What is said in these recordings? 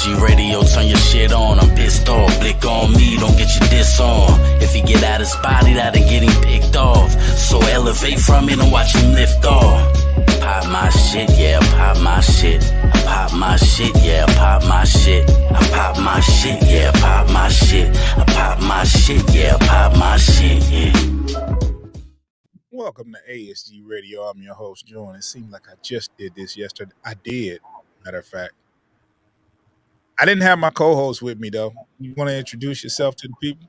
ASG radio, turn your shit on. I'm pissed off. Blick on me, don't get your diss on. If he get out his body, that'll get him picked off. So elevate from it and watch him lift off. Pop my shit, yeah, pop my shit. I pop my shit, yeah, pop my shit. I pop my shit, yeah, pop my shit. I pop my shit, yeah, pop my shit, yeah. Welcome to ASG Radio. I'm your host, John. It seemed like I just did this yesterday. I did, matter of fact. I didn't have my co-host with me, though. You want to introduce yourself to the people?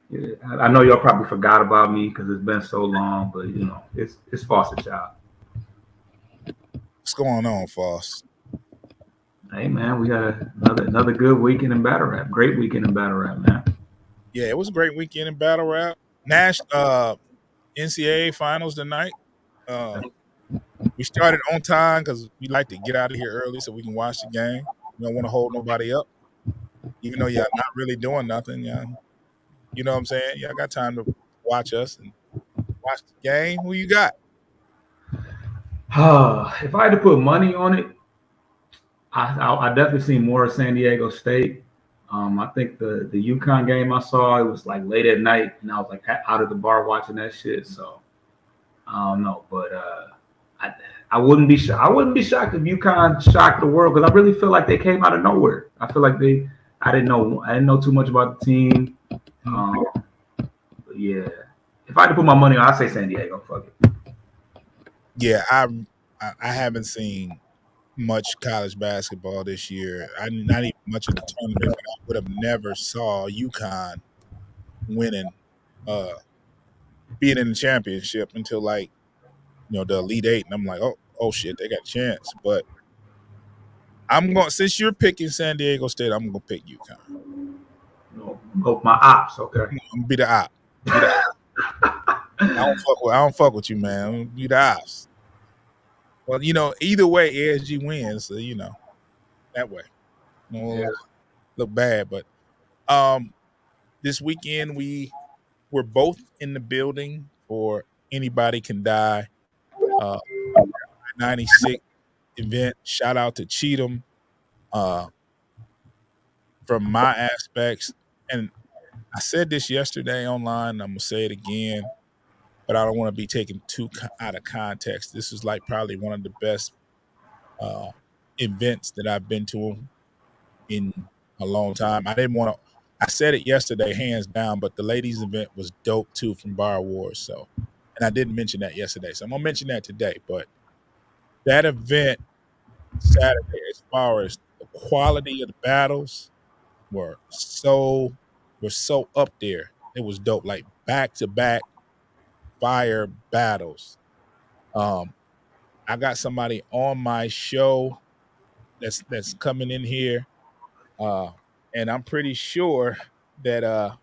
Yeah, I know y'all probably forgot about me because it's been so long, but, you know, it's Foster Child. What's going on, Foss? Hey, man, we had another good weekend in battle rap. Great weekend in battle rap, man. Yeah, it was a great weekend in battle rap. NCAA finals tonight. We started on time because we like to get out of here early so we can watch the game. We don't want to hold nobody up, even though y'all not really doing nothing. You know what I'm saying? Y'all got time to watch us and watch the game. Who you got? If I had to put money on it, I definitely seen more of San Diego State. I think the UConn game I saw, it was like late at night, and I was like out of the bar watching that shit. So I don't know, but I wouldn't be shocked. I wouldn't be shocked if UConn shocked the world because I really feel like they came out of nowhere. I feel like I didn't know too much about the team. But yeah, if I had to put my money on, I'd say San Diego. Fuck it. Yeah, I haven't seen much college basketball this year. Not even much of the tournament. But I would have never saw UConn winning, being in the championship until the Elite Eight, and I'm like, oh shit, they got a chance. But I'm going, since you're picking San Diego State, I'm gonna pick UConn. Go my ops, okay. I'm gonna be the op. I don't fuck with you, man. I'm gonna be the ops. Well, either way, ASG wins, so that way. Look bad, but this weekend we were both in the building for Anybody Can Die I96 event. Shout out to Cheatham. From my aspects, and I said this yesterday online, I'm gonna say it again, but I don't want to be taken too out of context. This is like probably one of the best events that I've been to in a long time. I said it yesterday, hands down, but the ladies event was dope too from Bar Wars. So, and I didn't mention that yesterday, so I'm gonna mention that today. But that event Saturday, as far as the quality of the battles, were so up there. It was dope, like back-to-back fire battles. I got somebody on my show that's coming in here, and I'm pretty sure that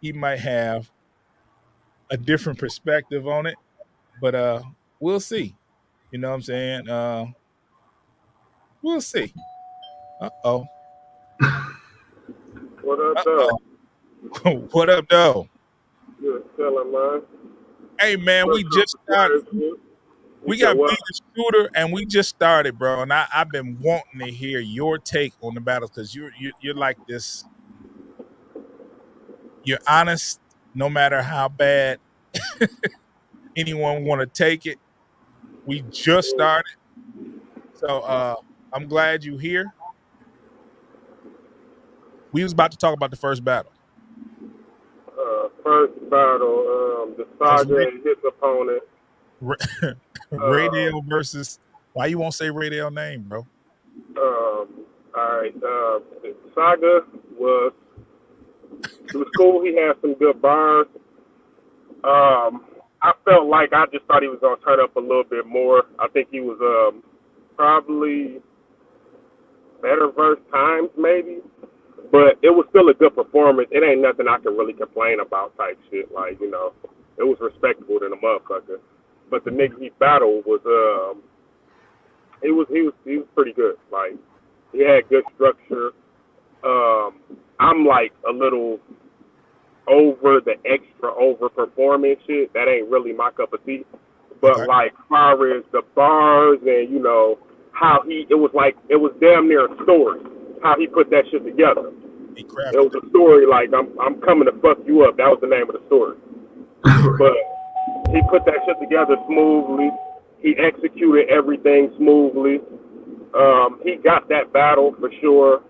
he might have a different perspective on it, but we'll see. You know what I'm saying? We'll see. Uh-oh. What up, though? What up, though? Good feeling, man. Hey, man, we just started. We got Beat the Shooter, and we just started, bro. And I've been wanting to hear your take on the battles because you're like this. You're honest, no matter how bad anyone want to take it. We just started, so I'm glad you're here. We was about to talk about the first battle. First battle, the Saga and his opponent. Raydale versus. Why you won't say Raydale name, bro? All right. The Saga was cool. He had some good bars. I felt like I just thought he was gonna turn up a little bit more. I think he was probably better verse times maybe. But it was still a good performance. It ain't nothing I can really complain about type shit. Like, it was respectable to the motherfucker. But the nigga he battled was he was pretty good. Like, he had good structure. I'm like a little over the extra over performing shit. That ain't really my cup of tea. But Okay. like far as the bars and how it was damn near a story. how he put that shit together. He It crafted was a story like I'm coming to fuck you up. That was the name of the story. But he put that shit together smoothly. He executed everything smoothly. He got that battle for sure.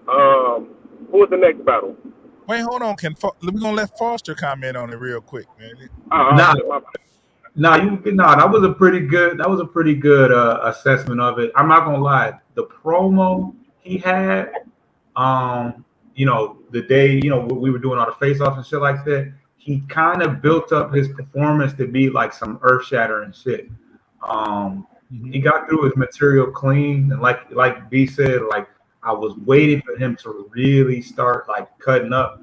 Who was the next battle? Wait, hold on. We're gonna let Foster comment on it real quick, man. That was a pretty good assessment of it. I'm not gonna lie, the promo he had, the day, we were doing all the face-offs and shit like that, he kind of built up his performance to be like some earth-shattering shit. He got through his material clean, and like B said, like I was waiting for him to really start like cutting up.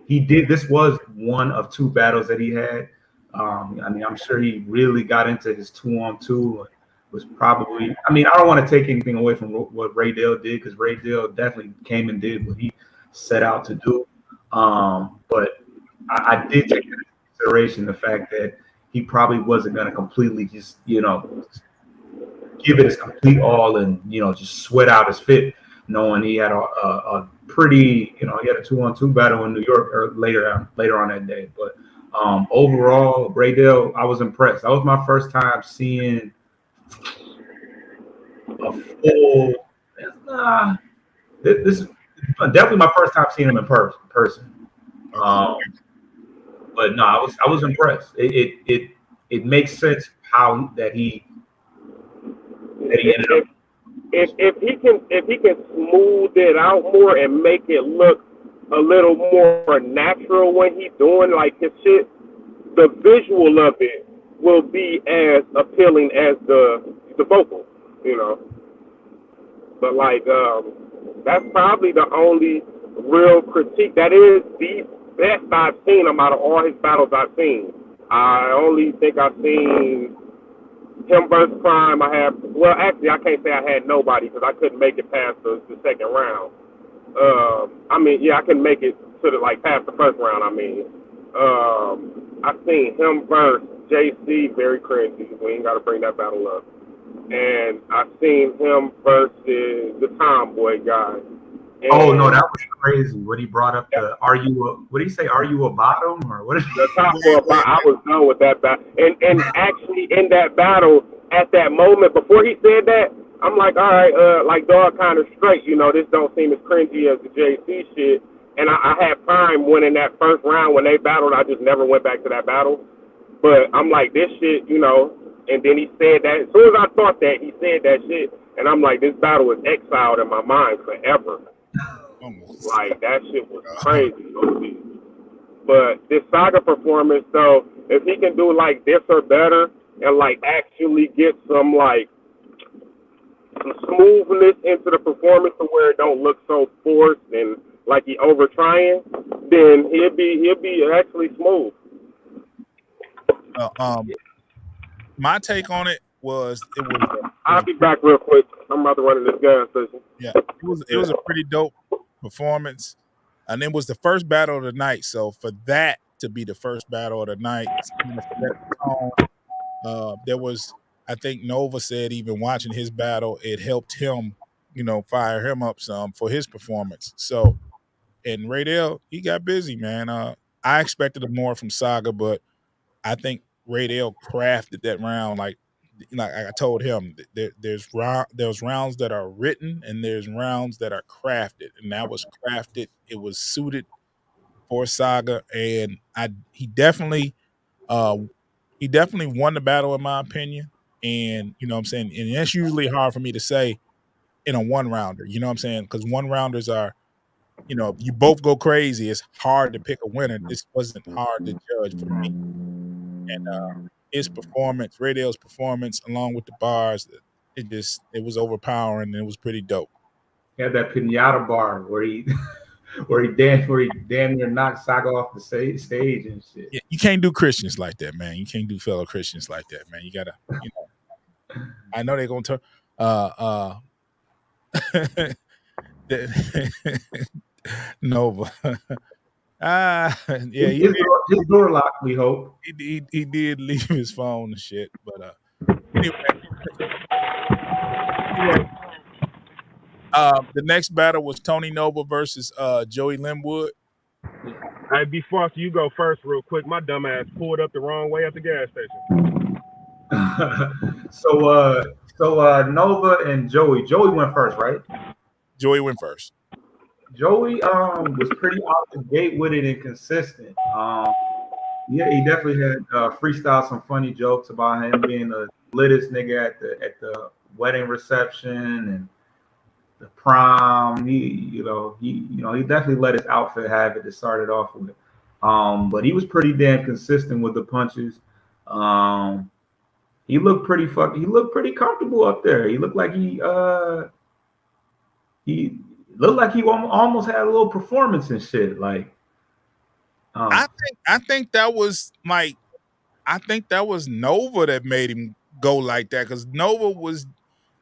He did. This was one of two battles that he had. I'm sure he really got into his 2-on-2. Was probably. I don't want to take anything away from what Ray Dale did, because Ray Dale definitely came and did what he set out to do. But I did take into consideration the fact that he probably wasn't going to completely just give it his complete all and just sweat out his fit, knowing he had a pretty he had a 2-on-2 battle in New York or later on that day. But overall, Ray Dale, I was impressed. That was my first time seeing a full. This is definitely my first time seeing him in person. But no, I was impressed. It makes sense how that he ended up. If he can smooth it out more and make it look a little more natural when he's doing like his shit, the visual of it will be as appealing as the vocal, But like that's probably the only real critique. That is the best I've seen him out of all his battles I've seen. I only think I've seen him versus Prime. Actually, I can't say I had nobody because I couldn't make it past the second round. I can make it to past the first round. I seen him versus JC, very cringy. We ain't got to bring that battle up. And I seen him versus the Tomboy guy. And that was crazy. What he brought up what did he say? Are you a bottom or what? The Tomboy. I was done with that battle. And actually in that battle, at that moment before he said that, I'm like, all right, dog kind of straight. This don't seem as cringy as the JC shit. And I had Prime winning that first round when they battled. I just never went back to that battle. But I'm like, this shit, and then he said that. As soon as I thought that, he said that shit. And I'm like, this battle is exiled in my mind forever. Like, that shit was crazy. But this Saga performance, though, if he can do like this or better and actually get some smoothness into the performance to where it don't look so forced and like he over trying, then he'll be actually smooth. My take on it was I'll be back real quick. I'm about to run in this gas station. Yeah, it was a pretty dope performance, and it was the first battle of the night. So for that to be the first battle of the night, there was, I think Nova said, even watching his battle, it helped him, fire him up some for his performance. So, and Raydell, he got busy, man. I expected more from Saga, but I think Raydell crafted that round like I told him. There's rounds that are written and there's rounds that are crafted, and that was crafted. It was suited for Saga, and he definitely won the battle in my opinion. And what I'm saying, and that's usually hard for me to say in a one rounder. You know what I'm saying? Because one rounders are, you both go crazy. It's hard to pick a winner. This wasn't hard to judge for me. And his performance, Raydell's performance, along with the bars, it was overpowering, and it was pretty dope. He had that pinata bar where he damn near knocked Saga off the stage and shit. Yeah, you can't do Christians like that, man. You can't do fellow Christians like that, man. You gotta, I know they're gonna turn. Nova. Yeah, his door locked, we hope. He did leave his phone and shit, but anyway. The next battle was Tony Nova versus Joey Linwood. Hey, before you go first, real quick, my dumb ass pulled up the wrong way at the gas station. So Nova and Joey. Joey went first, right? Joey went first. Joey was pretty out the gate with it and consistent. Yeah, he definitely had freestyle some funny jokes about him being the littest nigga at the wedding reception and the prom. He definitely let his outfit have it to start it off with. But he was pretty damn consistent with the punches. He looked pretty comfortable up there. He looked like he almost had a little performance and shit. Like, I think that was Nova that made him go like that, because Nova was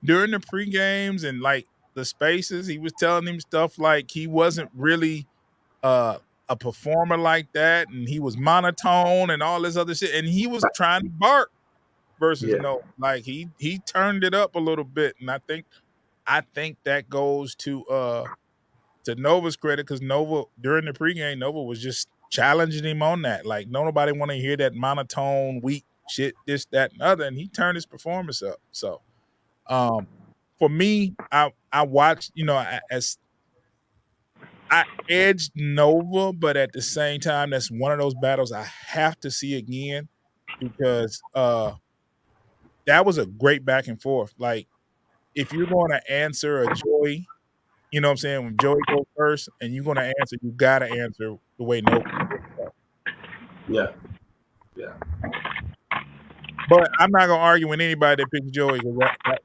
during the pre-games and like the spaces, he was telling him stuff like he wasn't really a performer like that, and he was monotone and all this other shit, and he was trying to bark versus Nova. Like he turned it up a little bit, and I think that goes to Nova's credit, because Nova during the pregame, Nova was just challenging him on that. Like nobody want to hear that monotone, weak shit, this, that, and other, and he turned his performance up. So, for me, I watched, as I edged Nova, but at the same time, that's one of those battles I have to see again, because that was a great back and forth. Like if you're going to answer a Joey, you know what I'm saying? When Joey goes first and you're going to answer, you got to answer the way Nova goes. Yeah. But I'm not going to argue with anybody that picks Joey, because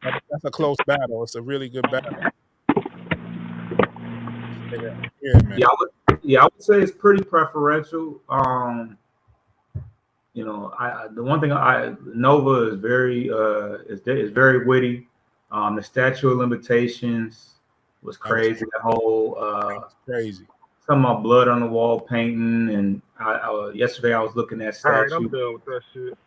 that's a close battle. It's a really good battle. Yeah, I would say it's pretty preferential. The one thing Nova is very is very witty. The statute of limitations was crazy. The whole crazy. Some of my blood on the wall painting, and yesterday I was looking at statue. All right, I'm done with that shit.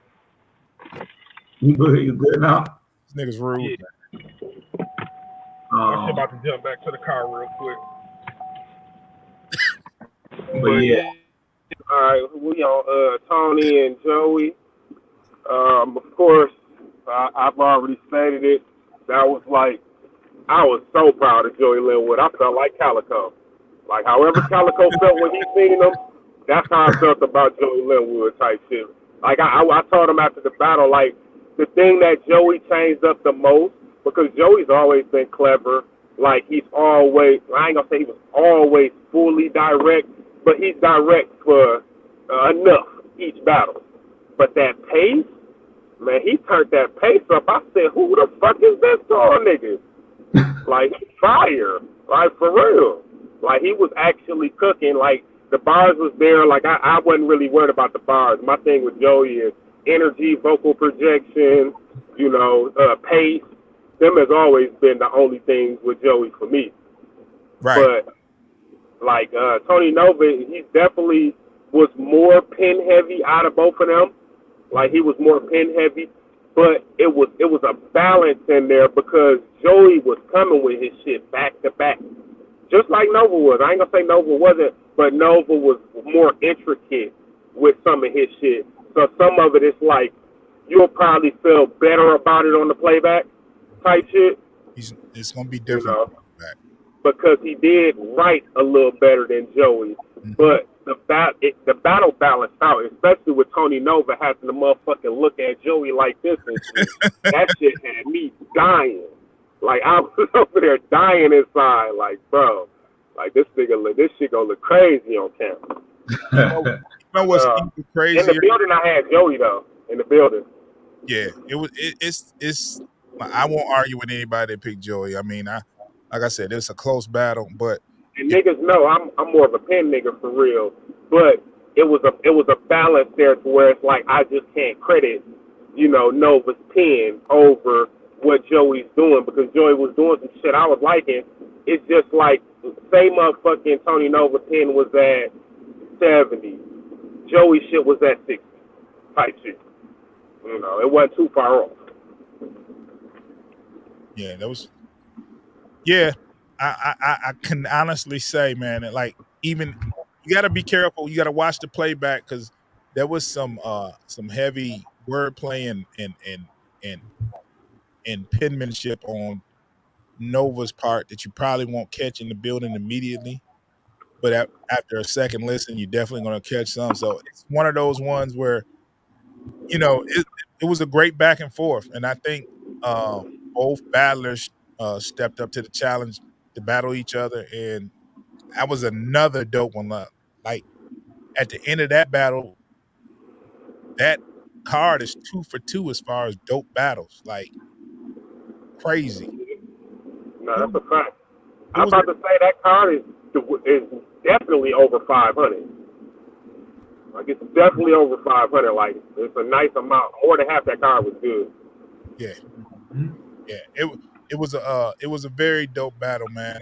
You good now? This nigga's rude. Yeah. I'm about to jump back to the car real quick. But yeah. All right, we on Tony and Joey. Of course, I've already stated it. That was like, I was so proud of Joey Linwood. I felt like Calico. Like however Calico felt when he seen him, that's how I felt about Joey Linwood type shit. Like I told him after the battle, like the thing that Joey changed up the most, because Joey's always been clever. Like he's always, I ain't gonna say he was always fully direct, but he's direct for enough each battle. But that pace, man, he turned that pace up. I said, who the fuck is this tall nigga? Like, fire. Like, for real. Like, he was actually cooking. Like, the bars was there. Like, I wasn't really worried about the bars. My thing with Joey is energy, vocal projection, pace. Them has always been the only things with Joey for me. Right. But, like, Tony Nova, he definitely was more pin heavy out of both of them. Like, he was more pin heavy. But it was a balance in there, because Joey was coming with his shit back to back. Just like Nova was. I ain't going to say Nova wasn't, but Nova was more intricate with some of his shit. So some of it is like, you'll probably feel better about it on the playback type shit. It's going to be different. Because he did write a little better than Joey. Mm-hmm. But the battle balanced out, especially with Tony Nova having to motherfucking look at Joey like this and shit. That shit had me dying. Like, I was over there dying inside. Like, bro, like this shit gonna look crazy on camera. You know what's crazy? In the building, I had Joey though. In the building. Yeah, it's. I won't argue with anybody that picked Joey. I mean, like I said, it's a close battle, but. And niggas know I'm more of a pen nigga for real, but it was a balance there to where it's like I just can't credit, Nova's pen over what Joey's doing, because Joey was doing some shit I was liking. It's just like, say motherfucking Tony Nova pen was at 70, Joey shit was at 60 type shit. It wasn't too far off. Yeah, that was. Yeah. I can honestly say, man, that like even you got to be careful. You got to watch the playback because there was some heavy wordplay and and penmanship on Nova's part that you probably won't catch in the building immediately. But after a second listen, you're definitely going to catch some. So it's one of those ones where it was a great back and forth, and I think both battlers stepped up to the challenge to battle each other, and that was another dope one. Like at the end of that battle, that card is 2 for 2 as far as dope battles. Like crazy. No, that's a fact. Who I'm was about to say that card is definitely over 500. Like it's definitely over 500. Like it's a nice amount. More than half that card was good. Yeah, yeah. It was a very dope battle, man.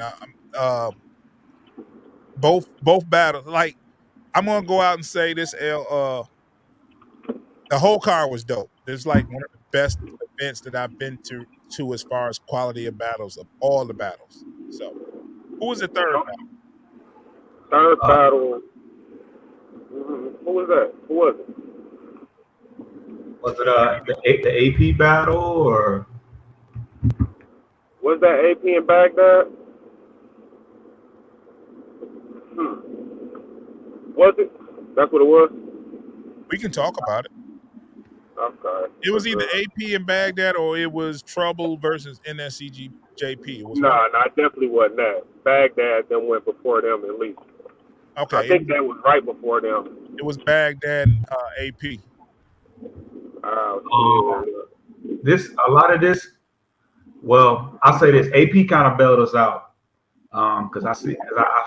Both battles. Like I'm gonna go out and say this, L. The whole card was dope. It's like one of the best events that I've been to as far as quality of battles of all the battles. So, who was the third battle? Third battle. Who was that? Who was it? Was it the AP battle or? Was that AP in Baghdad? Was it? That's what it was? We can talk about it. Okay. It was either AP in Baghdad or it was Trouble versus NSCG JP. It was Nah, it definitely wasn't that. Baghdad then went before them at least. okay. I think that was right before them. It was Baghdad AP. A lot of this. Well, I'll say this: AP kind of bailed us out because I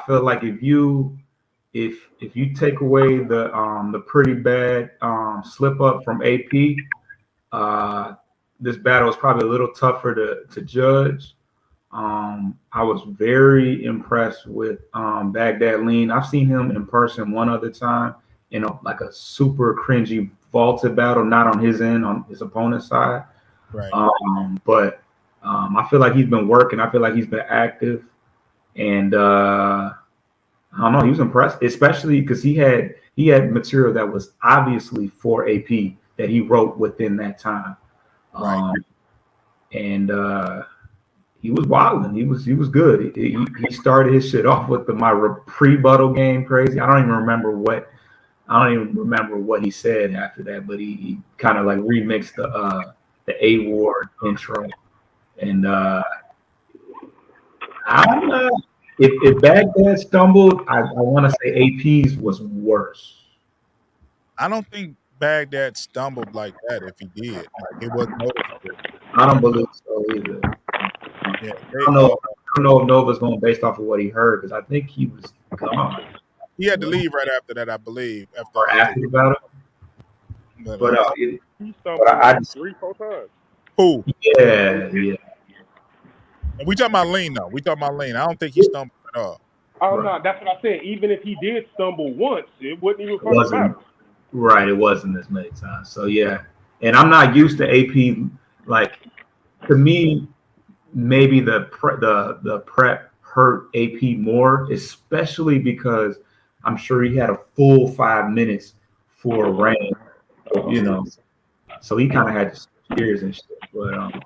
feel like if you take away the pretty bad slip up from AP, this battle is probably a little tougher to judge. I was very impressed with Baghdad Lean. I've seen him in person one other time in like a super cringy vaulted battle, not on his end, on his opponent's side. Right. But I feel like he's been working. I feel like he's been active, and I don't know. He was impressed, especially because he had material that was obviously for AP that he wrote within that time. Right. And he was wilding. He was good. He started his shit off with my pre-rebuttal game crazy. I don't even remember what he said after that, but he kind of like remixed the A Ward intro. And I don't know if Baghdad stumbled. I want to say AP's was worse. I don't think Baghdad stumbled like that. If he did, like it wasn't noticeable. I don't believe so either. Yeah, I don't know if Nova's going based off of what he heard because I think he was gone. He had to leave right after that, I believe. After the battle. But he stumbled 3-4 times. Who? Yeah. And we talking about Lean though. We talking about Lean. I don't think he stumbled at all. Oh no, that's what I said. Even if he did stumble once, it wouldn't even matter. Right, it wasn't as many times. So yeah, and I'm not used to AP. Like to me, maybe the prep hurt AP more, especially because I'm sure he had a full 5 minutes for rain. So he kind of had to switch gears and shit. But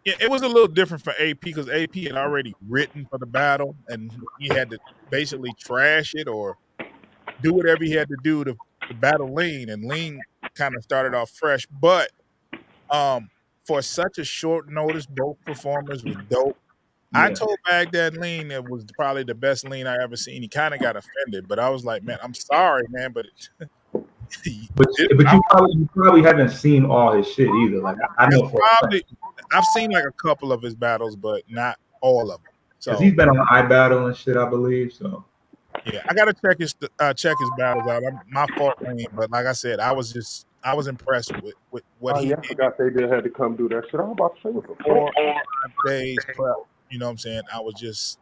yeah, it was a little different for AP because AP had already written for the battle, and he had to basically trash it or do whatever he had to do to battle Lean, and Lean kind of started off fresh. But for such a short notice, both performers were dope. Yeah. I told Baghdad Lean it was probably the best Lean I ever seen. He kind of got offended, but I was like, man, I'm sorry, man, but you probably haven't seen all his shit either. Like I know I've seen like a couple of his battles, but not all of them. So he's been on iBattle and shit, I believe. So yeah, I gotta check his battles out. My fault, Lean, but like I said, I was impressed with what he did. I forgot they had to come do that shit. I was about to say what the 4 days prep. You know what I'm saying? I was just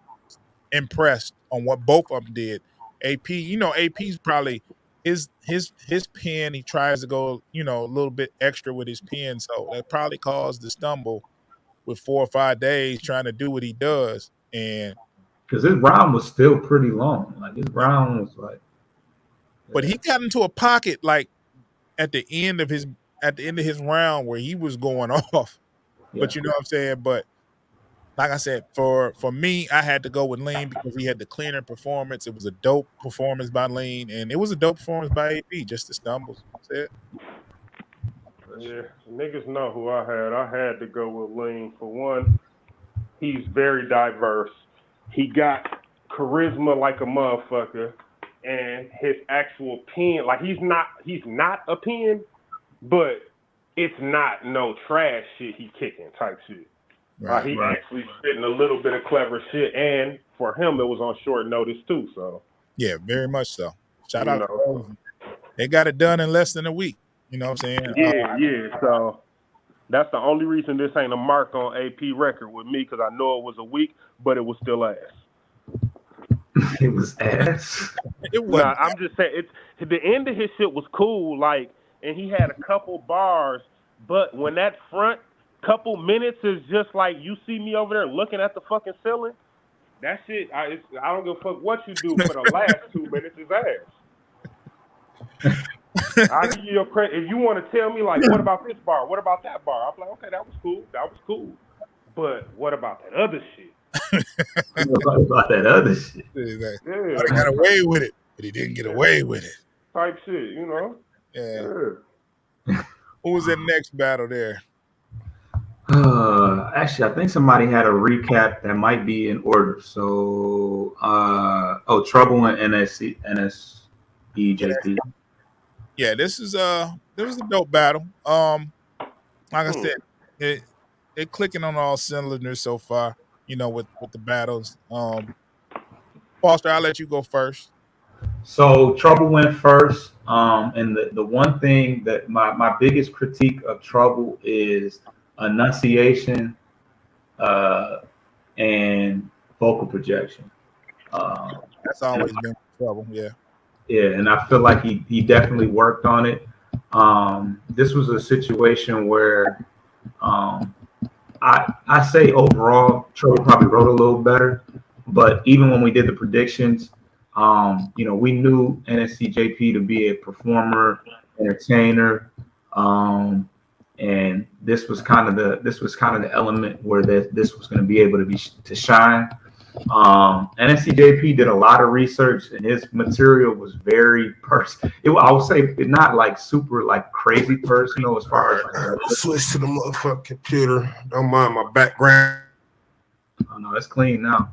impressed on what both of them did. AP, AP's probably his pen. He tries to go, a little bit extra with his pen, so that probably caused the stumble with 4 or 5 days trying to do what he does. And because his round was still pretty long. Like his round was like, But he got into a pocket like at the end of his round where he was going off. yeah. But you know what I'm saying? But like I said, for me, I had to go with Lean because he had the cleaner performance. It was a dope performance by Lean, and it was a dope performance by AB. Just the stumbles. That's it. Yeah, niggas know who I had. I had to go with Lean. For one, he's very diverse. He got charisma like a motherfucker, and his actual pen, like he's not a pen, but it's not no trash shit he kicking type shit. Right. He actually spitting a little bit of clever shit, and for him, it was on short notice too. So yeah, very much so. Shout you out to those. They got it done in less than a week. You know what I'm saying? Yeah. So that's the only reason this ain't a mark on AP record with me, because I know it was a week, but it was still ass. It was ass. It was. Nah, I'm just saying, the end of his shit was cool, like, and he had a couple bars, but when that front couple minutes is just like you see me over there looking at the fucking ceiling, that shit, I don't give a fuck what you do for the last 2 minutes is ass. I'll give you your credit. If you want to tell me, like, what about this bar? What about that bar? I'm like, okay, that was cool. But what about that other shit? What about that other shit? Yeah. He got away with it, but he didn't get away with it. Type shit, you know? Yeah. Who was in next battle there? Actually, I think somebody had a recap that might be in order. So, Trouble and NSEJP. Yeah, this was a dope battle. Like I said, it clicking on all cylinders so far. You know, with the battles. Foster, I'll let you go first. So Trouble went first. And the one thing that my biggest critique of Trouble is enunciation and vocal projection. That's always been trouble, yeah. Yeah, and I feel like he definitely worked on it. This was a situation where I say overall Trouble probably wrote a little better, but even when we did the predictions, we knew NSCJP to be a performer, entertainer, and this was kind of the element where this was going to be able to shine. NSCJP did a lot of research, and his material was very personal. I would say not like super like crazy personal as far as switch to the motherfucking computer. Don't mind my background. Oh no, it's clean now.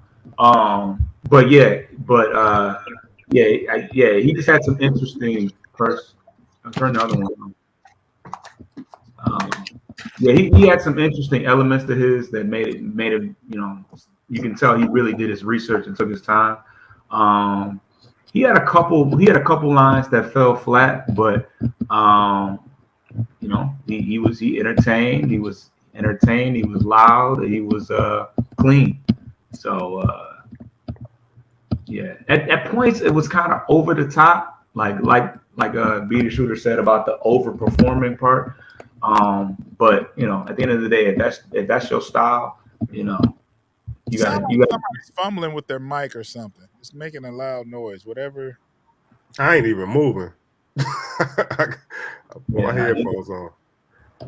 He just had some interesting first. I'll turn the other one on. He had some interesting elements to his that made him, you can tell he really did his research and took his time. He had a couple lines that fell flat, but he entertained, he was loud, he was clean. So at points it was kind of over the top, like Beater Shooter said about the overperforming part. But at the end of the day, if that's your style, you got somebody's fumbling with their mic or something. It's making a loud noise. Whatever. I ain't even moving. I put my headphones on.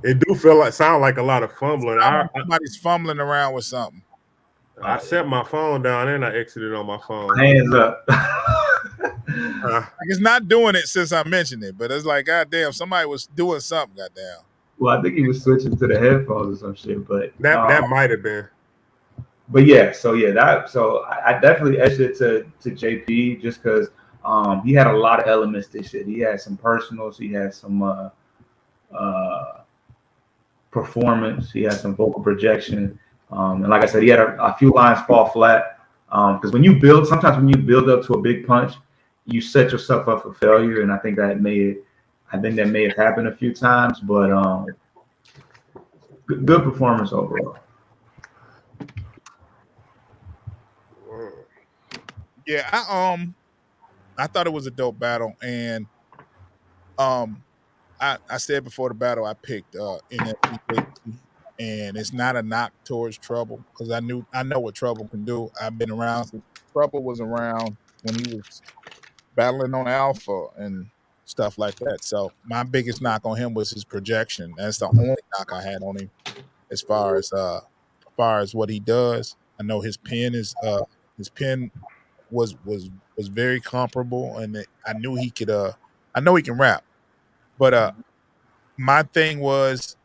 It do sound like a lot of fumbling. Somebody's fumbling around with something. I set my phone down and I exited on my phone. Hands up. It's not doing it since I mentioned it, but it's like, goddamn, somebody was doing something, goddamn. Well, I think he was switching to the headphones or some shit, but that might have been. But so I definitely edged it to JP just because he had a lot of elements to shit. He had some personals, he had some performance, he had some vocal projection, and like I said, he had a few lines fall flat because when you build up to a big punch, you set yourself up for failure, and I think that may have happened a few times, but good performance overall. Yeah, I thought it was a dope battle, and I said before the battle I picked NSCJP. and it's not a knock towards Trouble because I know what Trouble can do. I've been around since Trouble was around when he was battling on Alpha and stuff like that. So my biggest knock on him was his projection. That's the only knock I had on him as far as what he does. I know his pen was very comparable, and I knew he could. I know he can rap, but my thing was,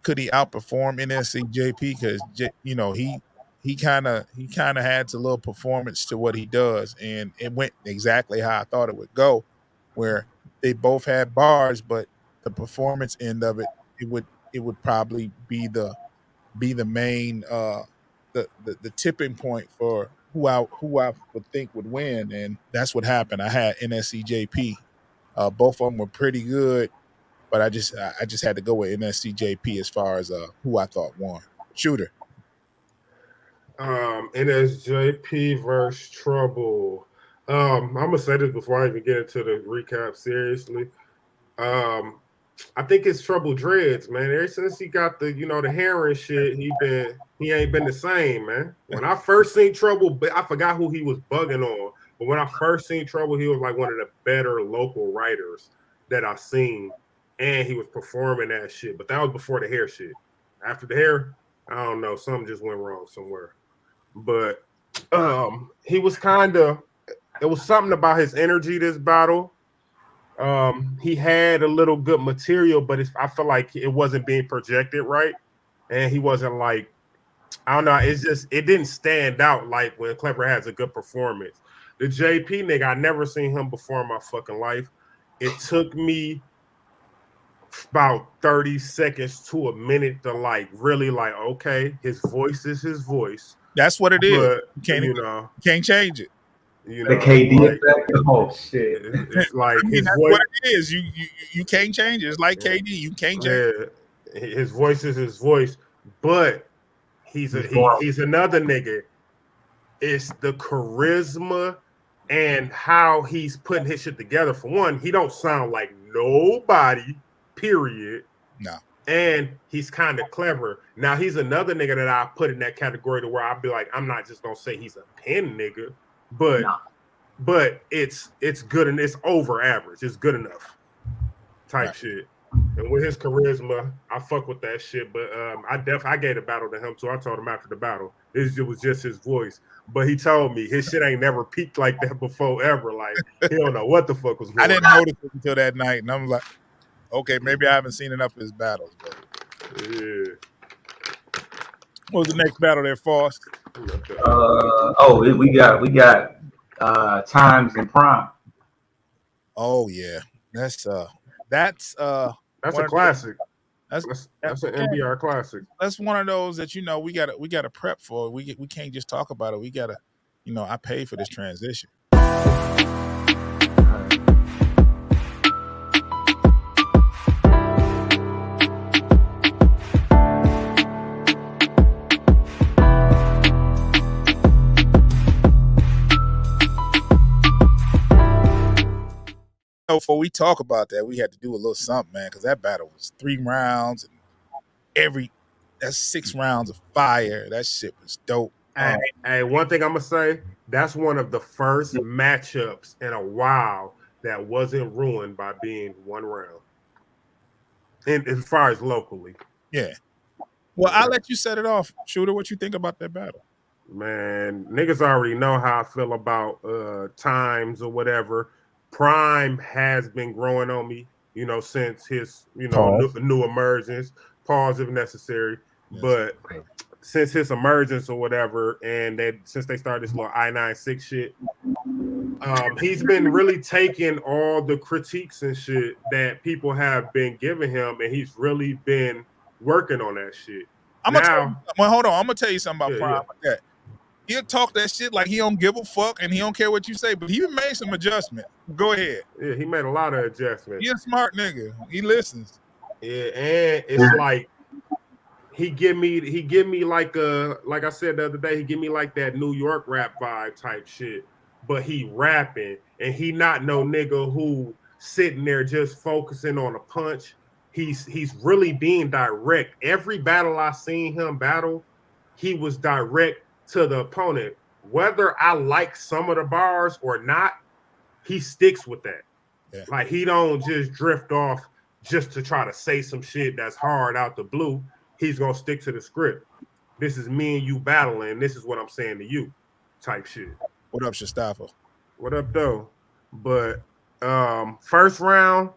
could he outperform NSCJP? Because he kind of adds a little performance to what he does, and it went exactly how I thought it would go, where they both had bars, but the performance end of it would probably be the main the tipping point for who I would think would win, and that's what happened. I had NSCJP. Both of them were pretty good, but I just had to go with NSCJP as far as who I thought won. Shooter. NSJP versus Trouble. I'm gonna say this before I even get into the recap seriously. I think it's Trouble Dreads, man. Ever since he got the the hair and shit, he ain't been the same, man. When I first seen Trouble, I forgot who he was bugging on. But when I first seen Trouble, he was like one of the better local writers that I seen, and he was performing that shit. But that was before the hair shit. After the hair, I don't know, something just went wrong somewhere. But he was it was something about his energy this battle. He had a little good material, but I feel like it wasn't being projected right, and he wasn't like, I don't know. It's just it didn't stand out like when Clever has a good performance. The JP nigga, I never seen him before in my fucking life. It took me about 30 seconds to a minute to really okay, his voice is his voice. That's what it is. But, you can't change it. The KD effect. Oh shit! It's like his that's voice. What it is. You can't change it. It's like KD. You can't change it. His voice is his voice, but he's another nigga. It's the charisma and how he's putting his shit together. For one, he don't sound like nobody. Period. No. And he's kind of clever. Now he's another nigga that I put in that category to where I'll be like, I'm not just gonna say he's a pen nigga, but it's good and it's over average. It's good enough type shit. And with his charisma, I fuck with that shit. But I gave the battle to him too. I told him after the battle, it was just his voice. But he told me his shit ain't never peaked like that before ever. Like he don't know what the fuck was going on. I didn't notice it until that night, and I'm like, okay, maybe I haven't seen enough of his battles. But yeah. What was the next battle there, Faust? We got Times and Prime. Oh yeah, that's a classic. That's an NBR classic. That's one of those that we gotta prep for. We can't just talk about it. We gotta, I paid for this transition. Before we talk about that, we had to do a little something, man, because that battle was 3 rounds, and that's 6 rounds of fire. That shit was dope. Hey, one thing I'm gonna say, that's one of the first matchups in a while that wasn't ruined by being 1 round. And as far as locally, yeah. Well, I'll let you set it off, Shooter. What you think about that battle? Man, niggas already know how I feel about Times or whatever. Prime has been growing on me, since his, new emergence. Pause if necessary. Yes. But since his emergence or whatever, and since they started this little I96 shit, he's been really taking all the critiques and shit that people have been giving him, and he's really been working on that shit. Hold on. I'm gonna tell you something about Prime. Yeah. He'll talk that shit like he don't give a fuck and he don't care what you say, but he made some adjustment. Go ahead. Yeah, he made a lot of adjustments. He a smart nigga. He listens. Yeah, and it's like he give me like I said the other day, he give me like that New York rap vibe type shit. But he rapping and he not no nigga who sitting there just focusing on a punch. he's really being direct. Every battle I seen him battle, he was direct to the opponent. Whether I like some of the bars or not, he sticks with that. Yeah. Like he don't just drift off just to try to say some shit that's hard out the blue. He's gonna stick to the script. This is me and you battling. This is what I'm saying to you, type shit. What up, Shastaffa? What up, though? But first round.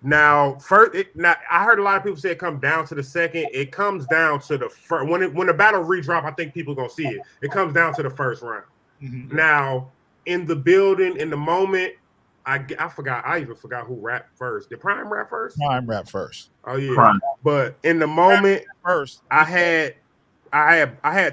Now, I heard a lot of people say it comes down to the second. It comes down to the first. When the battle redrop, I think people gonna see it. It comes down to the first round. Mm-hmm. Now, in the building, in the moment, I forgot. I even forgot who rapped first. Did Prime rap first? Prime rap first. Oh yeah. Prime. But in the moment, first, I had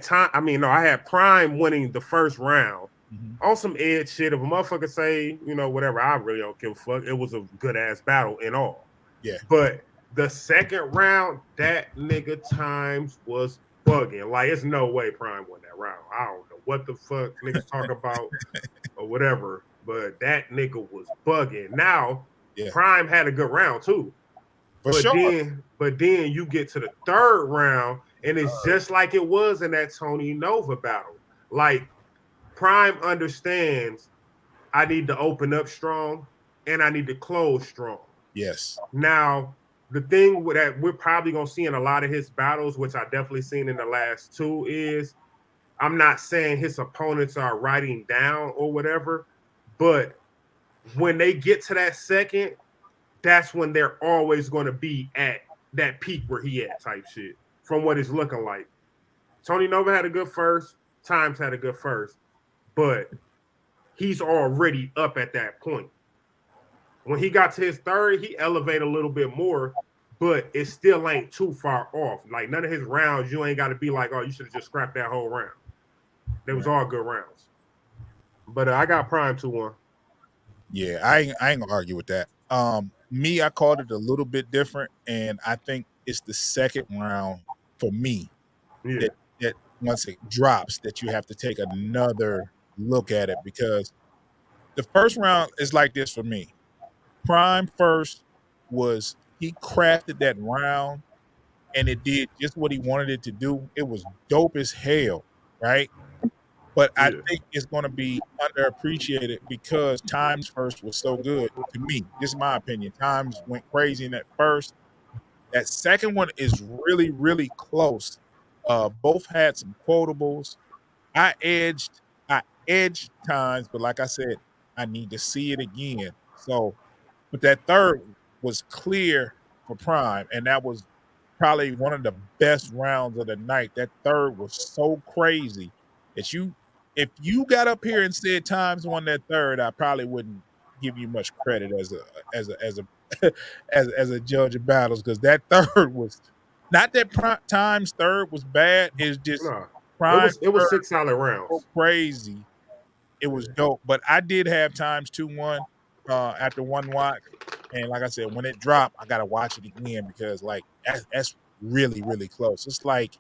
time. I mean, no, I had Prime winning the first round. Mm-hmm. On some edge shit. If a motherfucker say, whatever, I really don't give a fuck. It was a good ass battle in all. Yeah. But the second round, that nigga Times was bugging. Like, it's no way Prime won that round. I don't know what the fuck niggas talk about or whatever. But that nigga was bugging. Now, Prime had a good round too. But then you get to the third round, and it's just like it was in that Tony Nova battle. Like, Prime understands I need to open up strong and I need to close strong. Yes. Now, the thing that we're probably going to see in a lot of his battles, which I definitely seen in the last two, is I'm not saying his opponents are writing down or whatever, but when they get to that second, that's when they're always going to be at that peak where he at type shit from what it's looking like. Tony Nova had a good first. Times had a good first. But he's already up at that point. When he got to his third, he elevated a little bit more, but it still ain't too far off. Like, none of his rounds, you ain't got to be like, oh, you should have just scrapped that whole round. They was all good rounds. But I got Prime 2-1. Yeah, I ain't gonna argue with that. I called it a little bit different, and I think it's the second round for me that once it drops, that you have to take another look at it, because the first round is like this for me. Prime first was, he crafted that round and it did just what he wanted it to do. It was dope as hell, right? But I think it's going to be underappreciated because Times first was so good to me. This is my opinion. Times went crazy in that first. That second one is really, really close. Both had some quotables. I edged Times, but like I said, I need to see it again. So, but that third was clear for Prime, and that was probably one of the best rounds of the night. That third was so crazy that if you got up here and said Times won that third, I probably wouldn't give you much credit as a judge of battles, because that third was not that Times third was bad. It's just Prime. It was 6 solid rounds. So crazy. It was dope, but I did have Times 2-1 after one watch, and like I said, when it dropped, I gotta watch it again because like that's really, really close. It's like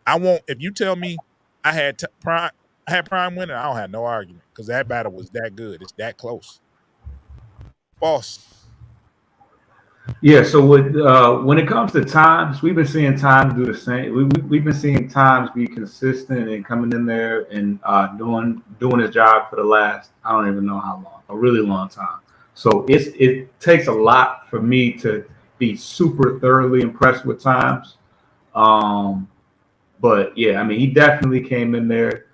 if you tell me I had Prime winning, I don't have no argument because that battle was that good. It's that close. Boss. Yeah, so when it comes to Times, we've been seeing Times do the same. We've been seeing Times be consistent and coming in there and doing his job for the last, I don't even know how long, a really long time. So it takes a lot for me to be super thoroughly impressed with Times. But yeah, I mean, he definitely came in there,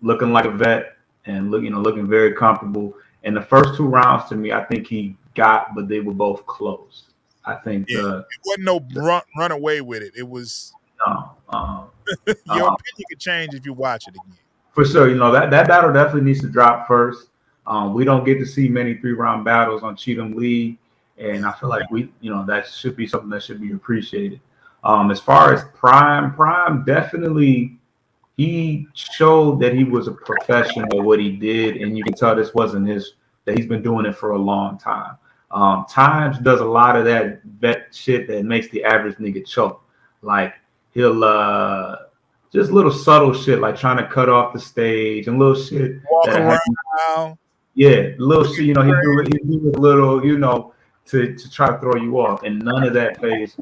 looking like a vet and looking very comfortable. And the first two rounds, to me, I think he got, but they were both close. I think it wasn't no run away with it. It was your opinion could change if you watch it again. For sure, that battle definitely needs to drop first. We don't get to see many 3-round battles on Cheatham League, and I feel like that should be something that should be appreciated. As far as Prime definitely, he showed that he was a professional at what he did, and you can tell this wasn't that he's been doing it for a long time. Times does a lot of that vet shit that makes the average nigga choke. Like he'll just little subtle shit like trying to cut off the stage and little shit. Walk around. Yeah, little shit. He do little, to try to throw you off, and none of that phase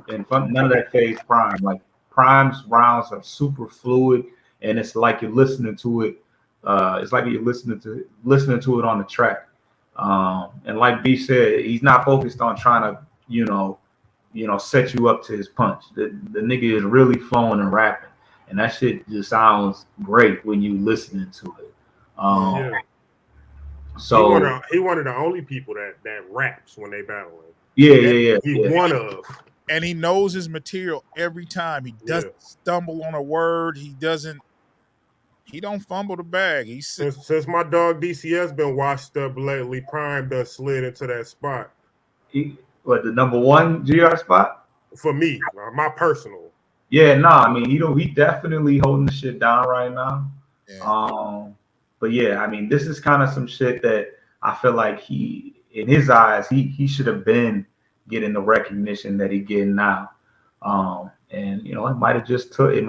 Prime. Like Prime's rounds are super fluid, and it's like you're listening to it. It's like you're listening to it on the track. And like B said, he's not focused on trying to set you up to his punch. The nigga is really flowing and rapping, and that shit just sounds great when you listening to it. So he one of the only people that raps when they battling. Yeah. One of. And he knows his material every time. He doesn't stumble on a word. He don't fumble the bag. Since my dog DCS been washed up lately, Prime done slid into that spot. The number one GR spot? For me, my personal. Yeah, I mean, he definitely holding the shit down right now. Yeah. But yeah, I mean, this is kind of some shit that I feel like in his eyes, he should have been getting the recognition that he getting now. And it might have just took him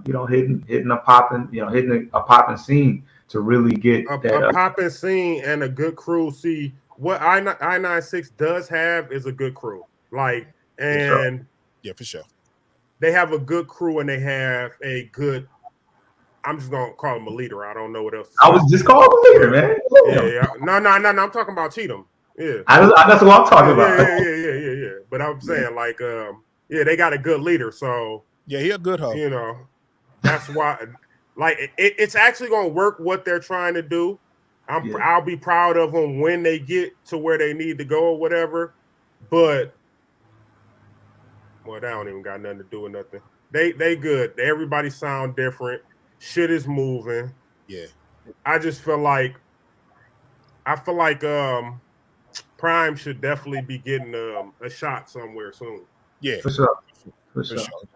hitting a popping scene to really get a popping scene and a good crew. See, what I96 does have is a good crew. For sure. They have a good crew and they have a good, I'm just gonna call him a leader. I don't know what else to say. I was just calling him a leader, man. Yeah. No. I'm talking about Cheatham. Yeah. That's what I'm talking about. Yeah. But I'm saying they got a good leader. So yeah, he a good host. That's why it's actually gonna work what they're trying to do. I'll be proud of them when they get to where they need to go or whatever. But that don't even got nothing to do with nothing. They good. Everybody sound different. Shit is moving. Yeah. I just feel like Prime should definitely be getting a shot somewhere soon. Yeah. For sure.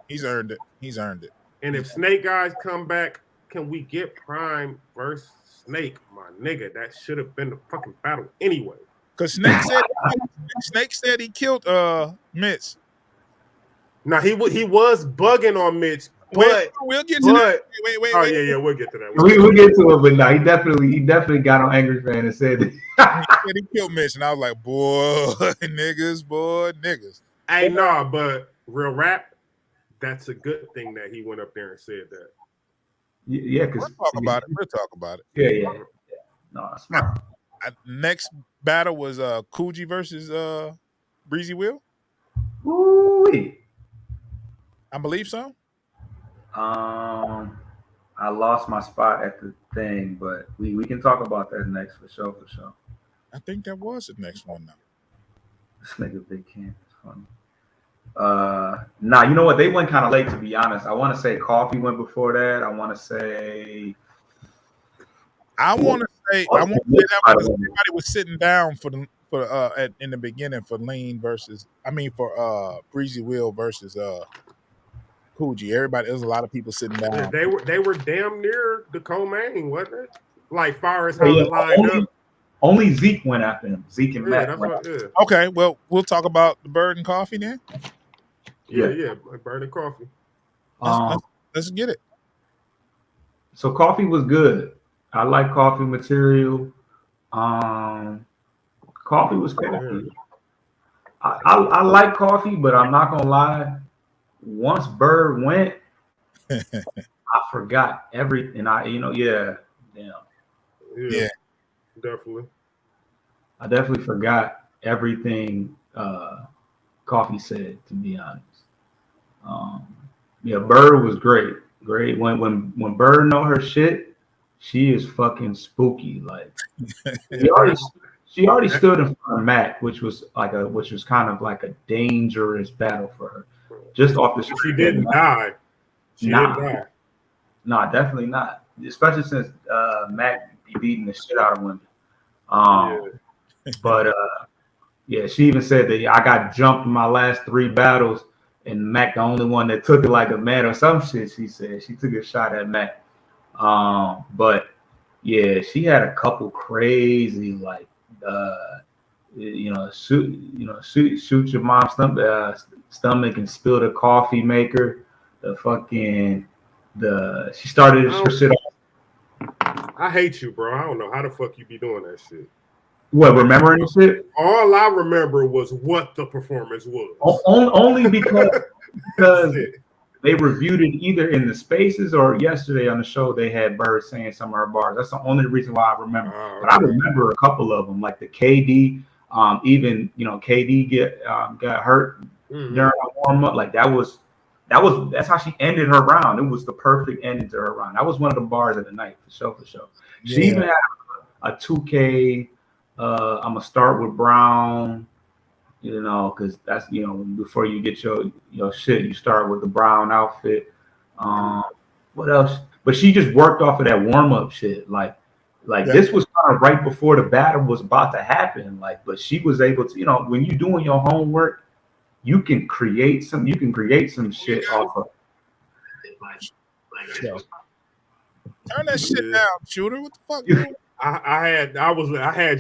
He's earned it. And if Snake guys come back, can we get Prime versus Snake? My nigga, that should have been the fucking battle anyway. Because Snake said he killed Mitch. Now he was bugging on Mitch, but we'll get to that. Wait. Oh yeah, we'll get to that. We'll get to it, but no, he definitely got on Angry Fan and said that. He said he killed Mitch, and I was like, boy, niggas. Hey, nah, but real rap, that's a good thing that he went up there and said that. Yeah, because we'll talk about it. Yeah. No, that's smart. Next battle was Coogee versus Breezy Will. Ooh-wee. I believe so. I lost my spot at the thing, but we can talk about that next for sure. I think that was the next one now. This nigga Big Cam is funny. You know what? They went kind of late, to be honest. I want to say Coffee went before that. I want to say that was everybody was sitting down in the beginning for Breezy Will versus Coogee. Everybody, there was a lot of people sitting down. Yeah, they were damn near the co-main, wasn't it? Like far as how they lined up. Only Zeke went after him. Zeke and Matt. Okay, well, we'll talk about the Bird and Coffee then. Yeah, Bird and Coffee. Let's get it. So Coffee was good. I like Coffee material. Coffee was Coffee. I like Coffee, but I'm not gonna lie. Once Bird went, I forgot everything. Yeah, definitely. I definitely forgot everything Coffee said, to be honest. Bird was great. When Bird know her shit, she is fucking spooky. Like she already stood in front of Mac, which was kind of like a dangerous battle for her. Just off the street. She didn't die. Didn't die. No, definitely not. Especially since Mac be beating the shit out of women. But she even said that I got jumped in my last 3 battles, and Mac the only one that took it like a man or some shit. She said she took a shot at Mac. But yeah, she had a couple crazy shoot your mom's stomach and spill the coffee maker. She started her shit off. I hate you, bro. I don't know how the fuck you be doing that shit. What, remembering shit? All I remember was what the performance was. Only because That's it. they reviewed it either in the spaces or yesterday on the show. They had Bird saying some of her bars. That's the only reason why I remember. Oh, But I okay. remember a couple of them, like the KD. Even KD got hurt during a warm up. Like that's how she ended her round. It was the perfect ending to her round. That was one of the bars of the night for sure. She even had a 2K. I'm gonna start with Brown. Because that's before you get your shit, you start with the brown outfit. What else? But she just worked off of that warm up shit. Like this was kind of right before the battle was about to happen. But she was able to, when you're doing your homework, you can create some shit off of. Turn that shit down, shooter. What the fuck? You doing? I had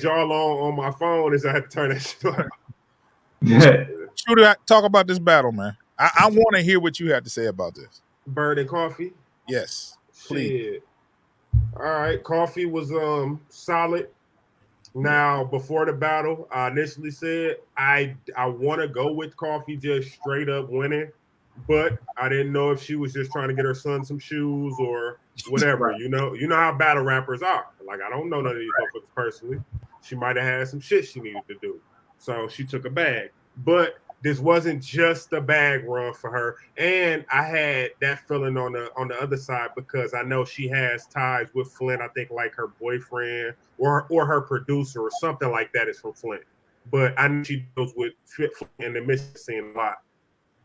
y'all on my phone as I had to turn that shit off. Yeah. Shooter, talk about this battle, man. I want to hear what you have to say about this. Bird and Coffee. Yes, please. Shit. All right, Coffee was solid. Now, before the battle, I initially said I want to go with Coffee just straight up winning, but I didn't know if she was just trying to get her son some shoes or whatever. Right. You know how battle rappers are. Like, I don't know none of these motherfuckers personally. She might have had some shit she needed to do, so she took a bag. But this wasn't just a bag run for her, and I had that feeling on the other side because I know she has ties with Flint. I think like her boyfriend or her producer or something like that is from Flint. But I know she deals with Flint and the Michigan scene a lot.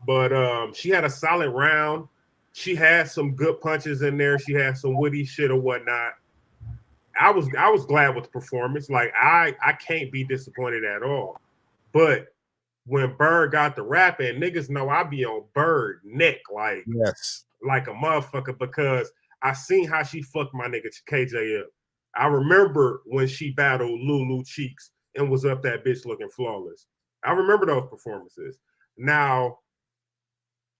But she had a solid round. She had some good punches in there. She had some witty shit or whatnot. I was glad with the performance. Like I can't be disappointed at all. But when Bird got the rapping, niggas know I be on Bird neck like a motherfucker because I seen how she fucked my nigga KJ up. I remember when she battled Lulu Cheeks and was up that bitch looking flawless. I remember those performances. Now,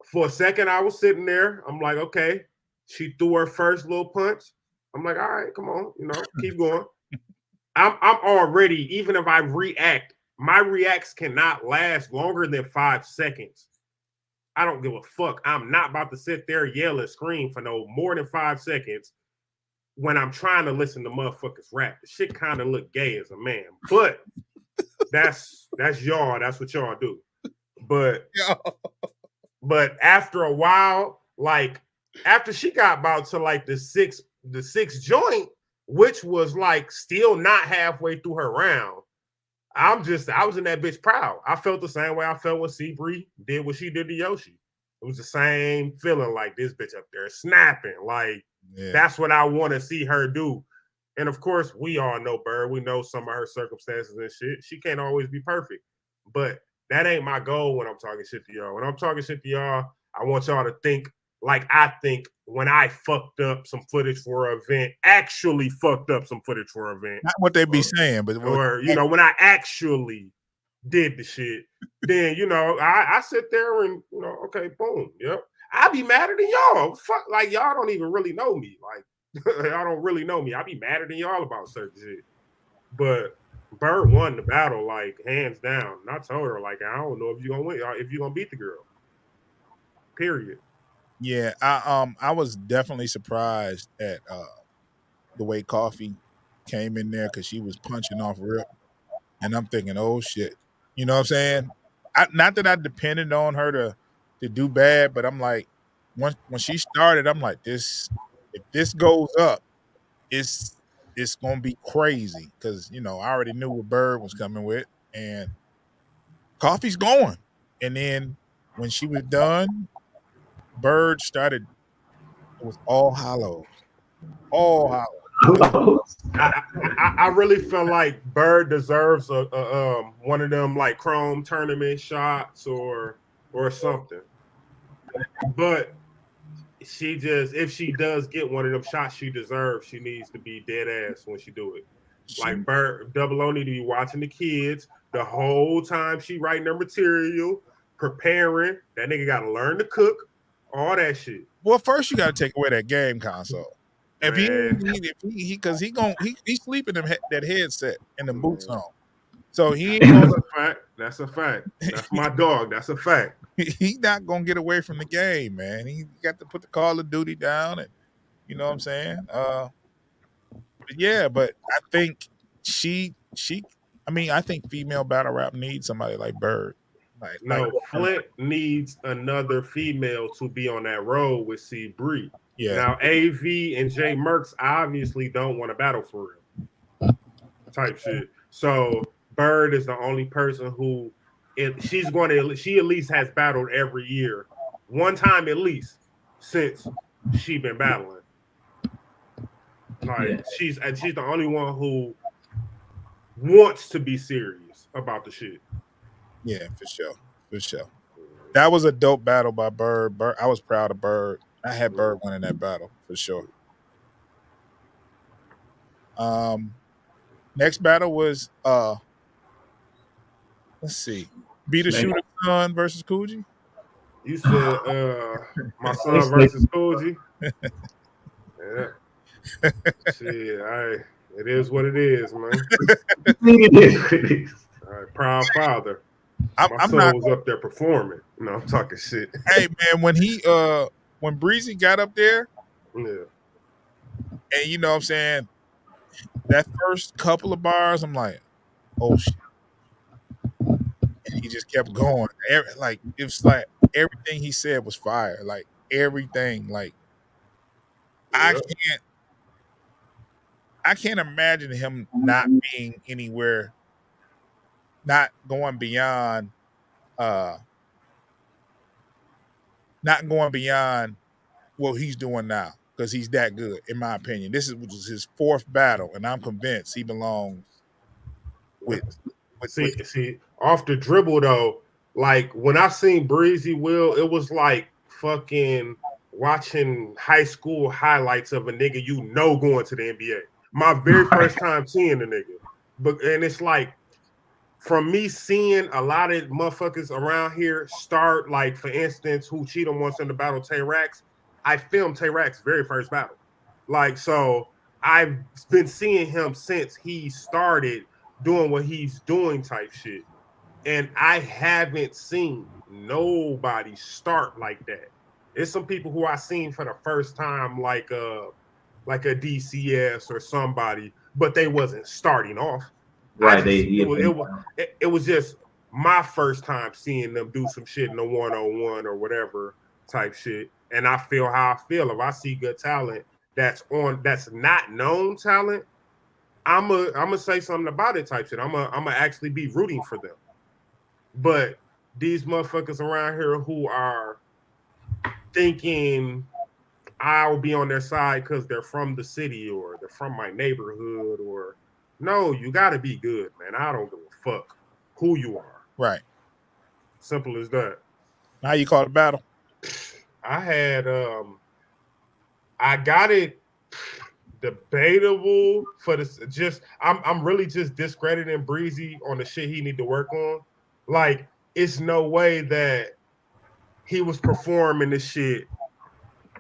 for a second, I was sitting there. I'm like, okay, she threw her first little punch. I'm like, all right, come on, keep going. I'm already, even if I react, my reacts cannot last longer than 5 seconds. I don't give a fuck. I'm not about to sit there, yell and scream for no more than 5 seconds when I'm trying to listen to motherfuckers rap. The shit kind of look gay as a man, but that's y'all. That's what y'all do. But after a while, like after she got about to like the sixth joint, which was like still not halfway through her round, I was in that bitch proud. I felt the same way I felt when Seabree did what she did to Yoshi. It was the same feeling like this bitch up there snapping. Like, that's what I want to see her do. And of course, we all know Bird. We know some of her circumstances and shit. She can't always be perfect. But that ain't my goal when I'm talking shit to y'all. When I'm talking shit to y'all, I want y'all to think like I think when I fucked up some footage for an event, actually fucked up some footage for an event. Not what they be saying, but when I actually did the shit, then I sit there and okay, boom, yep. I be madder than y'all. Fuck, like y'all don't even really know me. Like y'all don't really know me. I be madder than y'all about certain shit. But Bird won the battle like hands down. And I told her like I don't know if you're gonna win, if you're gonna beat the girl. Period. Yeah, I was definitely surprised at the way Coffee came in there because she was punching off rip, and I'm thinking, oh shit, you know what I'm saying? Not that I depended on her to do bad, but I'm like, when she started, I'm like, if this goes up, it's gonna be crazy because I already knew what Bird was coming with, and Coffee's going, and then when she was done. Bird started. It was all hollows. All hollows. I really feel like Bird deserves a one of them like Chrome tournament shots or something. But if she does get one of them shots she deserves, she needs to be dead ass when she do it. Like Bird, Double O need to be watching the kids the whole time she writing her material, preparing. That nigga got to learn to cook. All that shit. Well, first you got to take away that game console. If he's sleeping that headset and the boots on. So he ain't gonna, That's a fact. That's a fact. That's my dog. That's a fact. he's not gonna get away from the game, man. He got to put the Call of Duty down, and you know what I'm saying. But I think she. I mean, I think female battle rap needs somebody like Bird. No, Flint needs another female to be on that road with C. Bree. Yeah. Now, AV and Jay Merckx obviously don't want to battle for real. Type shit. So Bird is the only person who she at least has battled every year. One time at least since she been battling. Like she's the only one who wants to be serious about the shit. Yeah, for sure. That was a dope battle by Bird. I was proud of Bird. I had Bird winning that battle for sure. Next battle was let's see, Be the Shooter's Son versus Coogee. You said my son versus Coogee. Yeah. Shit, it is what it is, man. All right, proud father. My son was up there performing. No, I'm talking shit. Hey man, when Breezy got up there, yeah, and you know what I'm saying, that first couple of bars, I'm like, oh shit. And he just kept going. Like it was like everything he said was fire. Like everything. Like I can't imagine him not being anywhere, not going beyond what he's doing now, because he's that good, in my opinion. This was his fourth battle, and I'm convinced he belongs with see, off the dribble though, like when I seen Breezy Will, it was like fucking watching high school highlights of a nigga going to the NBA. My very first time seeing the nigga. And it's like, from me seeing a lot of motherfuckers around here start, like, for instance, who Cheetah wants in the battle Tay-Rax, I filmed Tay-Rax's very first battle. Like, so I've been seeing him since he started doing what he's doing type shit. And I haven't seen nobody start like that. It's some people who I seen for the first time, like a DCS or somebody, but they wasn't starting off. Right. It was just my first time seeing them do some shit in the 101 or whatever type shit. And I feel how I feel. If I see good talent that's not known talent, I'm gonna say something about it type shit. I'm gonna actually be rooting for them. But these motherfuckers around here who are thinking I'll be on their side because they're from the city or they're from my neighborhood, or no, you got to be good, man. I don't give a fuck who you are. Right. Simple as that. How you call the battle? I had I got it debatable for this. Just I'm really just discrediting Breezy on the shit he need to work on. Like, it's no way that he was performing this shit.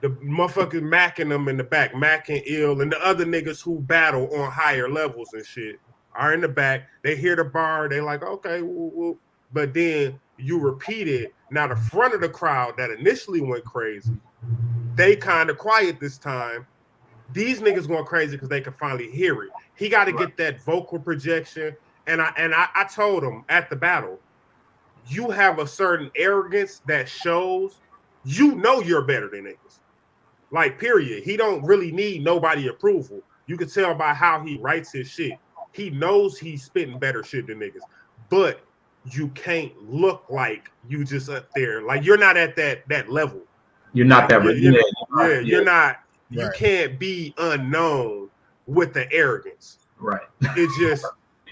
The motherfuckers macking them in the back, macking ill, and the other niggas who battle on higher levels and shit are in the back. They hear the bar, they like, okay, woo. But then you repeat it. Now the front of the crowd that initially went crazy, they kind of quiet this time. These niggas going crazy because they can finally hear it. He got to get that vocal projection. And I told him at the battle, you have a certain arrogance that shows you're better than niggas. Like, period. He don't really need nobody approval. You can tell by how he writes his shit. He knows he's spitting better shit than niggas. But you can't look like you just up there. Like, you're not at that level. You're not that. You're not. You can't be unknown with the arrogance. Right.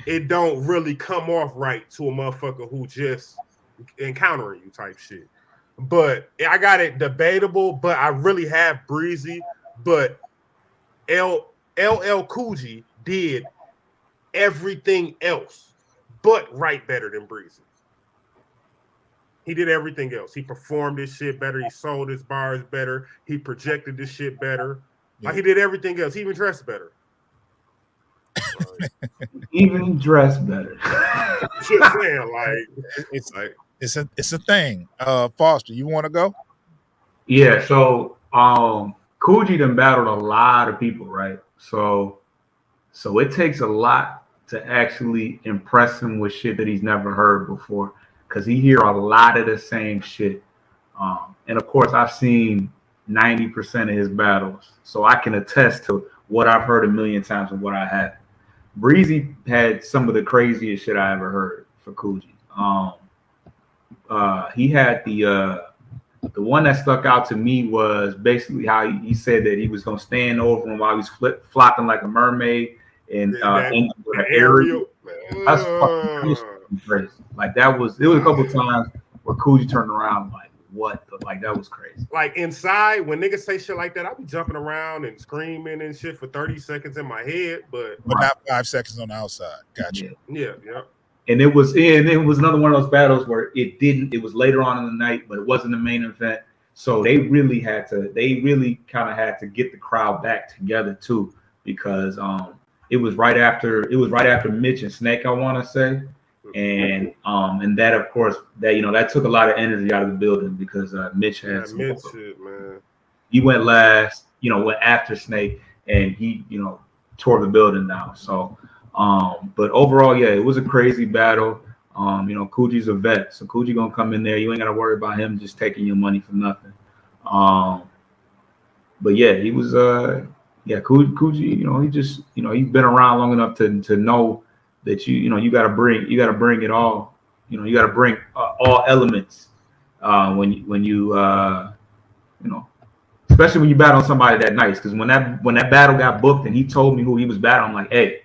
It don't really come off right to a motherfucker who just encountering you type shit. But I got it debatable, but I really have Breezy. But LL Coogee did everything else but write better than Breezy. He did everything else. He performed his shit better. He sold his bars better. He projected this shit better. Yeah. Like, he did everything else. He even dressed better. Even dressed better. Just saying, like it's a thing. Foster, you want to go? Yeah. So Coogee done battled a lot of people, right? So it takes a lot to actually impress him with shit that he's never heard before, because he hear a lot of the same shit. And of course, I've seen 90% of his battles, so I can attest to what I've heard a million times and what I haven't. Breezy had some of the craziest shit I ever heard for Coogee. He had the one that stuck out to me was basically how he said that he was gonna stand over him while he was flopping like a mermaid and with an aerial. That's fucking crazy. Like it was a couple times where Coogee turned around like, what? Like that was crazy. Like inside, when niggas say shit like that, I be jumping around and screaming and shit for 30 seconds in my head, but not 5 seconds on the outside. Gotcha. Yeah. And it was another one of those battles where it was later on in the night, but it wasn't the main event. So they really kind of had to get the crowd back together too, because it was right after Mitch and Snake, I want to say. And that, of course, that took a lot of energy out of the building, because Mitch had Mitch shit, man. He went last, went after Snake, and he, tore the building down. So, but overall, yeah, it was a crazy battle. Coogee's a vet, so Coogee gonna come in there. You ain't gotta worry about him just taking your money for nothing. But yeah, he was Coogee, he just, he's been around long enough to know that you gotta bring it all. You gotta bring all elements when you especially when you battle somebody that nice. Because when that battle got booked and he told me who he was battling, I'm like, hey,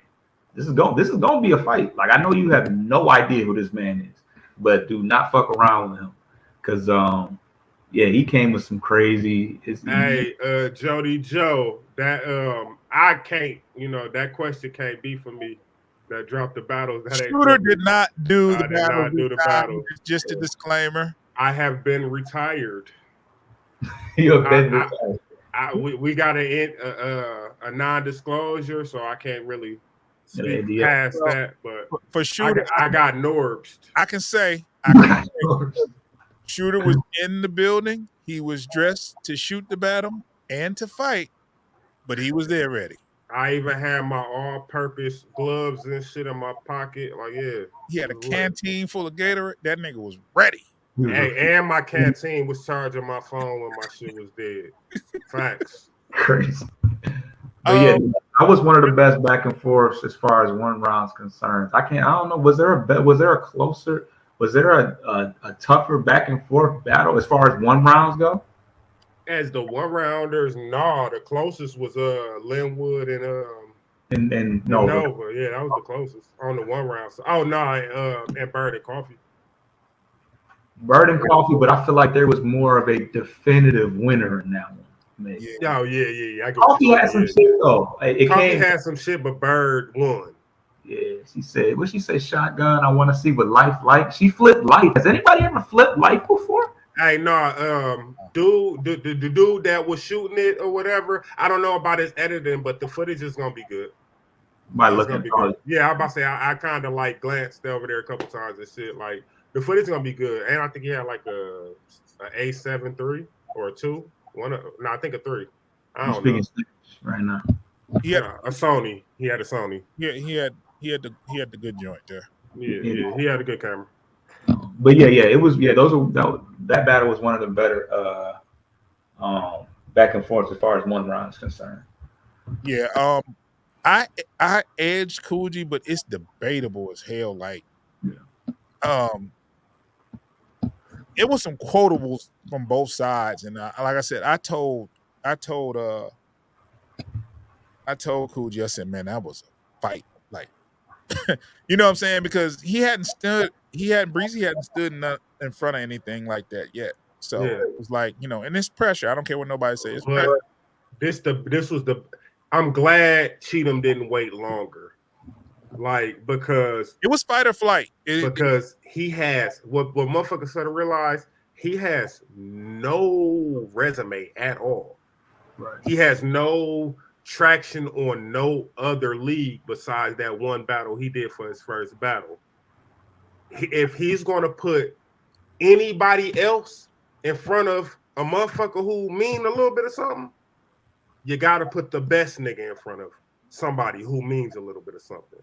this is gonna be a fight. Like, I know you have no idea who this man is, but do not fuck around with him, because he came with some crazy. Hey, Jody Joe, that I can't, that question can't be for me. That dropped the battles. Shooter did not do the battle. Just a disclaimer. I have been retired. We got a non-disclosure, so I can't really speak past that. But for Shooter, I got Norbs. I can say Shooter was in the building. He was dressed to shoot the battle and to fight, but he was there ready. I even had my all-purpose gloves and shit in my pocket. Like, yeah. He had a canteen full of Gatorade. That nigga was ready. Hey, and my canteen was charging my phone when my shit was dead. Facts. Crazy. But yeah, I was one of the best back and forths as far as one round's concerned. I don't know. Was there a tougher back and forth battle as far as one rounds go? As the one rounders, the closest was Linwood and Nova. Yeah, that was the closest on the one round. And Bird and Coffee. Bird and Coffee, but I feel like there was more of a definitive winner in that one. Maybe. Yeah. Coffee had some shit though. Coffee had some shit, but Bird won. Yeah, she said, shotgun. I want to see what life like. She flipped life. Has anybody ever flipped life before? Hey, dude, the dude that was shooting it or whatever, I don't know about his editing, but the footage is gonna be good. Yeah, I'm about to say I kind of like glanced over there a couple times and shit. Like, the footage is gonna be good, and I think he had like a A7 III or a 2. I think a 3. I don't know. Right now. He had a Sony. He had a Sony. Yeah, he had the good joint there. Yeah, he had a good camera. But it was that battle was one of the better back and forth as far as one round is concerned. Yeah, I edged Coogee, but it's debatable as hell. Like, it was some quotables from both sides, and like I said, I told Coogee, I said, man, that was a fight. Like, you know what I'm saying? Because Breezy hadn't stood in front of anything like that yet. So it was like, and it's pressure. I don't care what nobody says. I'm glad Cheatham didn't wait longer. Like, because it was fight or flight. Because he has what motherfuckers gotta realize, he has no resume at all. Right. He has no traction on no other league besides that one battle he did for his first battle. If he's going to put anybody else in front of a motherfucker who mean a little bit of something, you got to put the best nigga in front of somebody who means a little bit of something.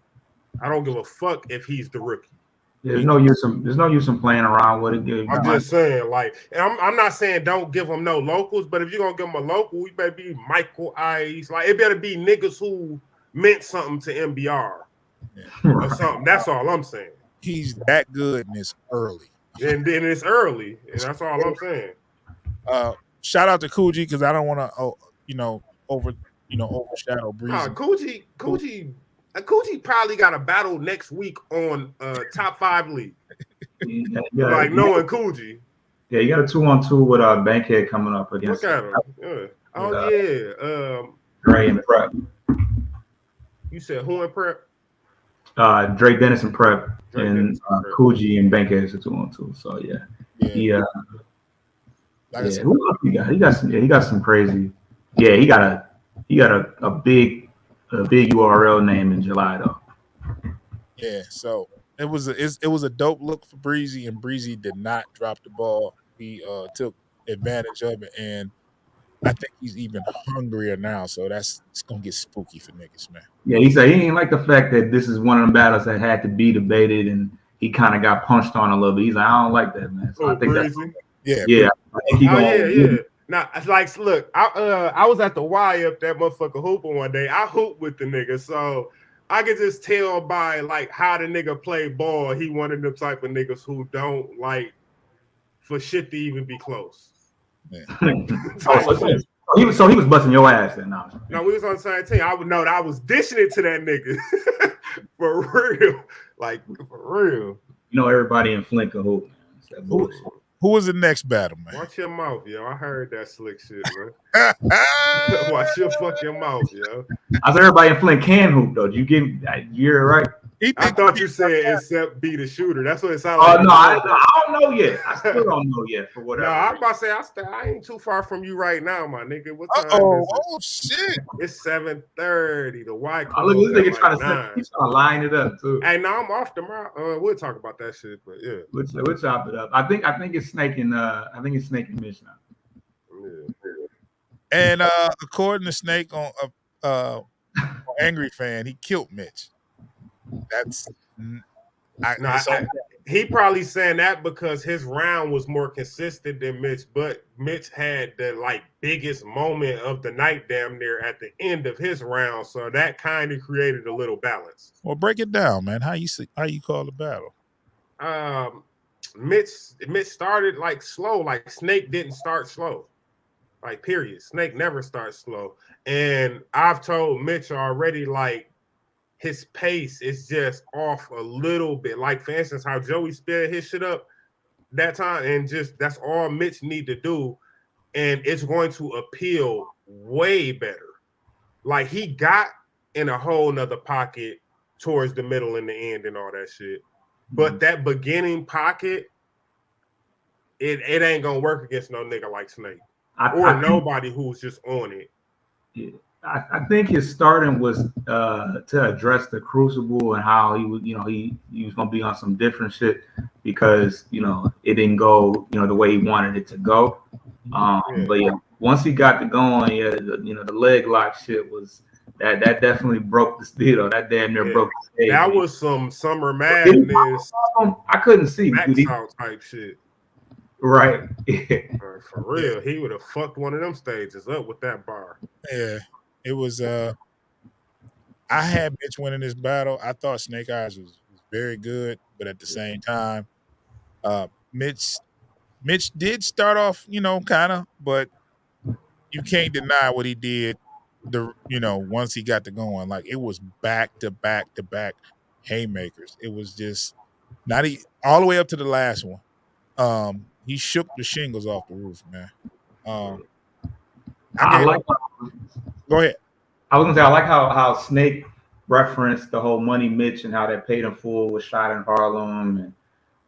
I don't give a fuck if he's the rookie. There's no use in playing around with it. I'm just saying, like, I'm not saying don't give him no locals, but if you're gonna give him a local, we better be Michael Ice. Like, it better be niggas who meant something to MBR or something. That's all I'm saying. He's that good and it's early. And then it's early, and that's all I'm saying. Shout out to Coogee because I don't want to, overshadow Breezy. Nah, Coogee probably got a battle next week on top 5 league. Knowing Coogee. Yeah, you got a 2-on-2 with Bankhead coming up against. Look at him. Yeah. Oh yeah. Dre and Prep. You said who in Prep? Drake Dennis and Prep, and Coogee and Bankhead is a 2-on-2. So yeah. Who else he got? He got some crazy. Yeah, he got a big URL name in July though. Yeah, so it was a dope look for Breezy, and Breezy did not drop the ball. He took advantage of it, and I think he's even hungrier now. So it's gonna get spooky for niggas, man. Yeah, he said he ain't like the fact that this is one of the battles that had to be debated, and he kind of got punched on a little bit. He's like, I don't like that, man. So I think Breezy. Yeah. Yeah. Now, it's like, look, I was at the Y up that motherfucker hooping one day. I hoop with the nigga, so I could just tell by like how the nigga play ball. He one of them type of niggas who don't like for shit to even be close. Yeah. He was busting your ass then. No, we was on the same team. I was dishing it to that nigga for real, like for real. You know, everybody in Flint can hoop. Who was the next battle, man? Watch your mouth, yo. I heard that slick shit, man. Watch your fucking mouth, yo. I said everybody in Flint can hoop, though. You're right. I thought you said except be the shooter. That's what it sounded like. Oh, no, I don't know yet. I still don't know yet for whatever. No, I'm about to say I ain't too far from you right now, my nigga. What time is it? Oh, shit. It's 7:30. The Y. Look at this nigga trying to line it up, too. Hey, now I'm off tomorrow. We'll talk about that shit, but yeah. We'll chop it up. I think it's Snake and Mitch now. Yeah. And according to Snake on Angry Fan, he killed Mitch. He probably saying that because his round was more consistent than Mitch, but Mitch had the like biggest moment of the night damn near at the end of his round, so that kind of created a little balance. Well, break it down, man. How you call the battle? Mitch started like slow, like Snake didn't start slow. Like period. Snake never starts slow. And I've told Mitch already, like, his pace is just off a little bit. Like, for instance, how Joey sped his shit up that time, and just that's all Mitch need to do, and it's going to appeal way better. Like, he got in a whole nother pocket towards the middle and the end and all that shit. But that beginning pocket, it ain't gonna work against no nigga like Snake. Nobody who's just on it. Yeah. I think his starting was to address the Crucible and how he was, he was gonna be on some different shit because it didn't go the way he wanted it to go. But yeah, once he got to going, the leg lock shit was that definitely broke the steel. That damn near broke the stage. That was some Summer Madness. I couldn't see type shit. Right. For real, he would have fucked one of them stages up with that bar. Yeah. It was I had Mitch winning this battle. I thought Snake Eyes was very good, but at the same time, Mitch did start off, kind of, but you can't deny what he did once he got to going. Like, it was back to back to back haymakers. It was just not all the way up to the last one. He shook the shingles off the roof, man. Go ahead. I was gonna say I like how Snake referenced the whole Money Mitch and how that paid in full was shot in Harlem, and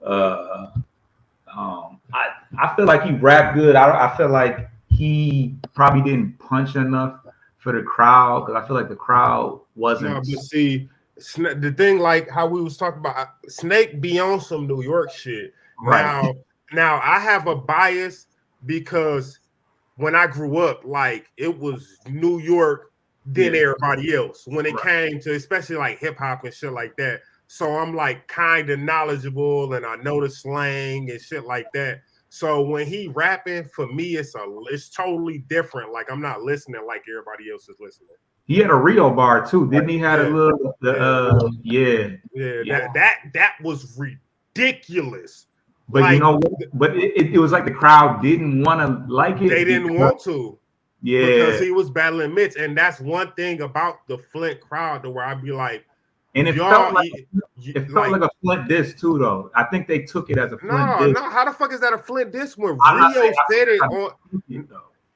I feel like he rapped good. I feel like he probably didn't punch enough for the crowd, because I feel like the crowd wasn't. No, but see, the thing, like how we was talking about, Snake be on some New York shit. Right. Now I have a bias because when I grew up, like it was New York, then everybody else. When it came to especially like hip hop and shit like that, so I'm like kind of knowledgeable and I know the slang and shit like that. So when he rapping, for me, it's totally different. Like I'm not listening like everybody else is listening. He had a Rio bar too, didn't he? Had a little, That was ridiculous. But like, you know, but it was like the crowd didn't want to like it. They didn't want to, because he was battling Mitch, and that's one thing about the Flint crowd, to where I'd be like, and it felt like a Flint diss too, though. I think they took it as a Flint diss. No, how the fuck is that a Flint diss when Rio said it on?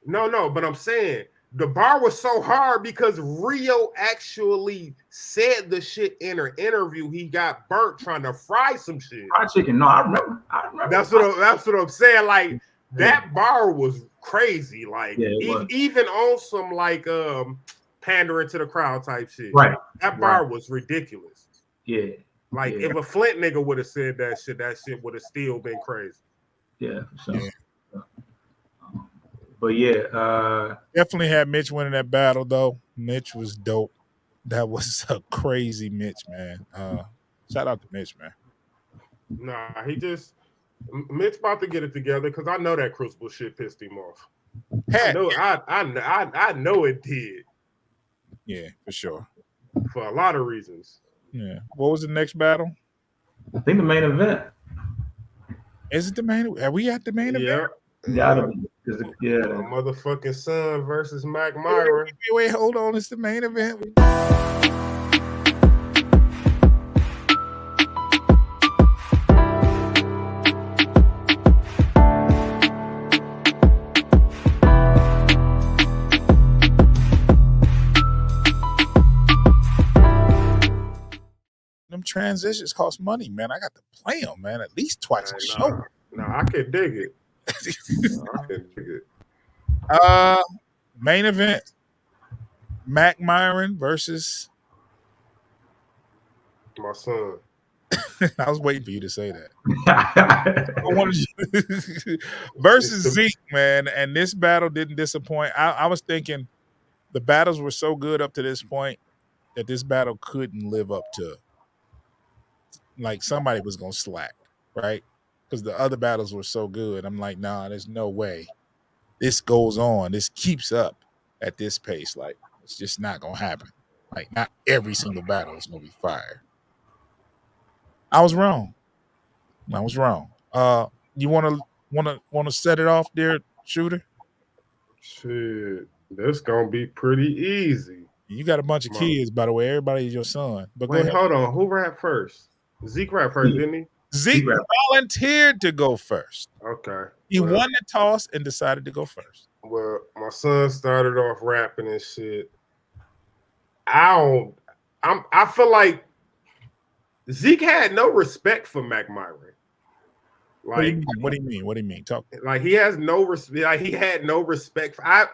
No, but I'm saying the bar was so hard because Rio actually said the shit in her interview. He got burnt trying to fry some shit. Fried chicken. No, I remember. That's what I'm saying. Like that bar was crazy. Like even on some like pandering to the crowd type shit. Right. That bar was ridiculous. Yeah. Like if a Flint nigga would have said that shit would have still been crazy. Yeah. So. Yeah. But definitely had Mitch winning that battle though. Mitch was dope. That was a crazy Mitch, man. Shout out to Mitch, man. Nah, Mitch about to get it together because I know that Crucible shit pissed him off. I know it did. Yeah, for sure. For a lot of reasons. Yeah. What was the next battle? I think the main event. Is it the main? Are we at the main event? Gotta be. Motherfucking Son versus Mac Myron. Wait, hold on. It's the main event. Them transitions cost money, man. I got to play them, man, at least twice a show. No, I can dig it. I can dig it. Main event: Mac Myron versus my son. I was waiting for you to say that. I wanted you versus Zeke, man. And this battle didn't disappoint. I was thinking the battles were so good up to this point that this battle couldn't live up to. Like somebody was gonna slack, right? Because the other battles were so good. I'm like, nah, there's no way this goes on. This keeps up at this pace. Like, it's just not gonna happen. Like, not every single battle is gonna be fire. I was wrong. You wanna set it off there, Shooter? Shit, this gonna be pretty easy. You got a bunch of kids, by the way. Everybody's your son. But wait, hold on. Who rapped first? Zeke rapped first, didn't he? Zeke volunteered to go first. Okay. He won the toss and decided to go first. Well, my son started off rapping and shit. I feel like Zeke had no respect for Mac Myron. Like, what do you mean? Talk. Like he has no respect. Like he had no respect for. All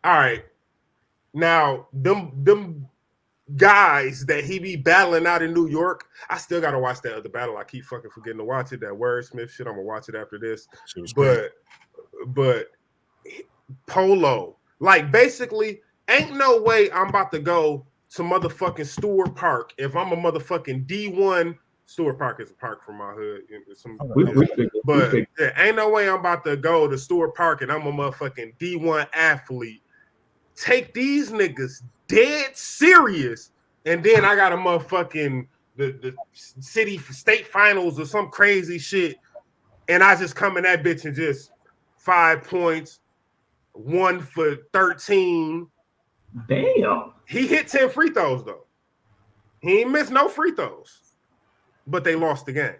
right. Now them guys that he be battling out in New York, I still gotta watch that other battle. I keep fucking forgetting to watch it. That Wordsmith shit. I'm gonna watch it after this. But Polo, like basically, ain't no way I'm about to go to motherfucking Stewart Park if I'm a motherfucking D1. Stewart Park is a park from my hood. Ain't no way I'm about to go to Stewart Park and I'm a motherfucking D1 athlete. Take these niggas dead serious, and then I got a motherfucking the state finals or some crazy shit, and I just come in that bitch and just 5 points, 1 for 13. Damn. He hit 10 free throws though. He ain't missed no free throws, but they lost the game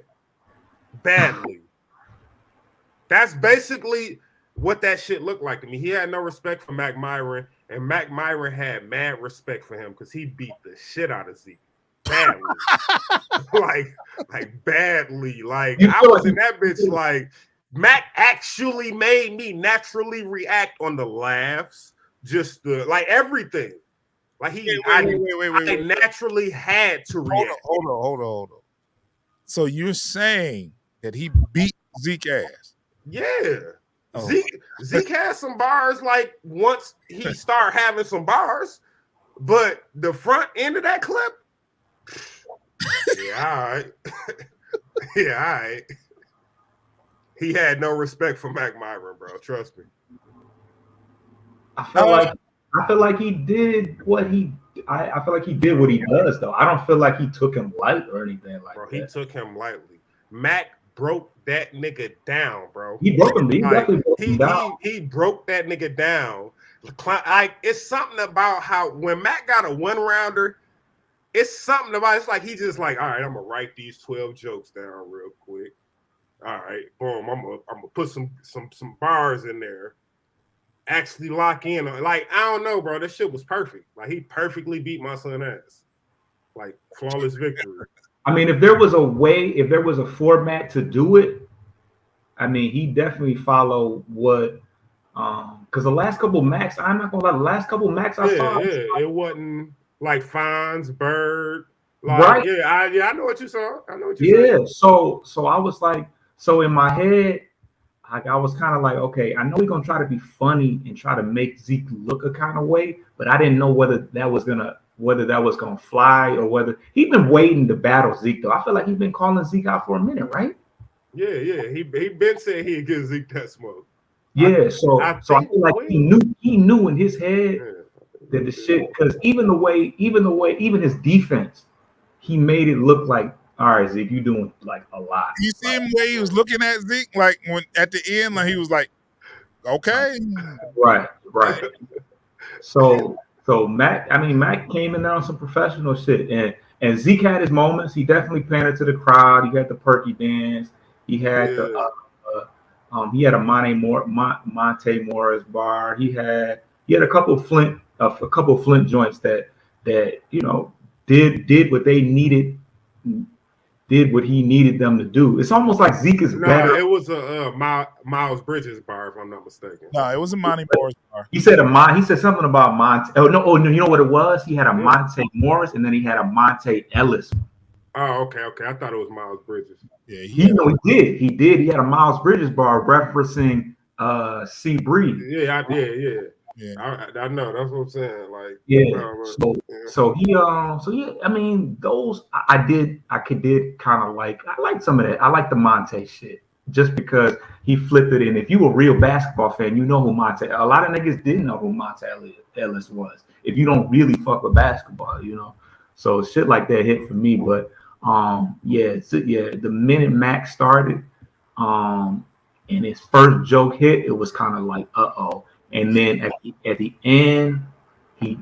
badly. That's basically what that shit looked like to me. He had no respect for Mac Myron, and Mac Myron had mad respect for him because he beat the shit out of Zeke badly. like badly. Like I was in that bitch. Like Mac actually made me naturally react on the laughs, just like everything. Like I naturally had to react. Hold on. So you're saying that he beat Zeke ass? Yeah. Oh. Zeke has some bars like once he started having some bars, but the front end of that clip, yeah, all right. Yeah, all right. He had no respect for Mac Myron, bro. Trust me. I feel like he did what he. I feel like he did what he does, though. I don't feel like he took him light or anything like that. He took him lightly. Mac broke that nigga down, bro. He broke him. He definitely broke him down. He broke that nigga down. Like it's something about how when Mac got a 1-rounder, it's something about it's like he just like, all right, I'm gonna write these 12 jokes down real quick. All right, boom. I'm gonna put some bars in there. Actually lock in. Like, I don't know, bro. That shit was perfect. Like, he perfectly beat my son ass. Like, flawless victory. I mean, if there was a way, if there was a format to do it, I mean, he definitely followed what because the last couple Macs, I'm not gonna lie, the last couple Macs I saw. Yeah, it wasn't like Fonz, Bird. Like, right. I know what you saw. I know what you saw. So I was like, so in my head, I was kind of like, okay, I know we're gonna try to be funny and try to make Zeke look a kind of way, but I didn't know whether that was gonna fly or whether he'd been waiting to battle Zeke though. I feel like he's been calling Zeke out for a minute, right? Yeah. He been saying he'd give Zeke that smoke. Yeah, so I feel like he knew in his head that the shit, because even his defense, he made it look like, all right, Zeke, you doing like a lot. You see him the way he was looking at Zeke, like when at the end, like he was like, okay. Right. So Mac came in there on some professional shit, and Zeke had his moments. He definitely pandered to the crowd. He had the perky dance. He had he had a Monte Morris bar. He had a couple of Flint joints that you know did what they needed. Did what he needed them to do. It's almost like Zeke is better. It was a Miles Bridges bar, if I'm not mistaken. No, it was a Monte Morris bar. He said something about Monte. Oh no, you know what it was? He had a Monte Morris and then he had a Monte Ellis. Oh, okay. I thought it was Miles Bridges. Yeah, he did. He had a Miles Bridges bar referencing C Breed. Yeah. I know. That's what I'm saying. Like, so I mean, those I did kind of like. I like some of that. I like the Monte shit just because he flipped it in. If you a real basketball fan, you know who Monte. A lot of niggas didn't know who Monte Ellis was. If you don't really fuck with basketball, you know. So shit like that hit for me. But the minute Mac started, and his first joke hit, it was kind of like uh-oh. And then at the end, he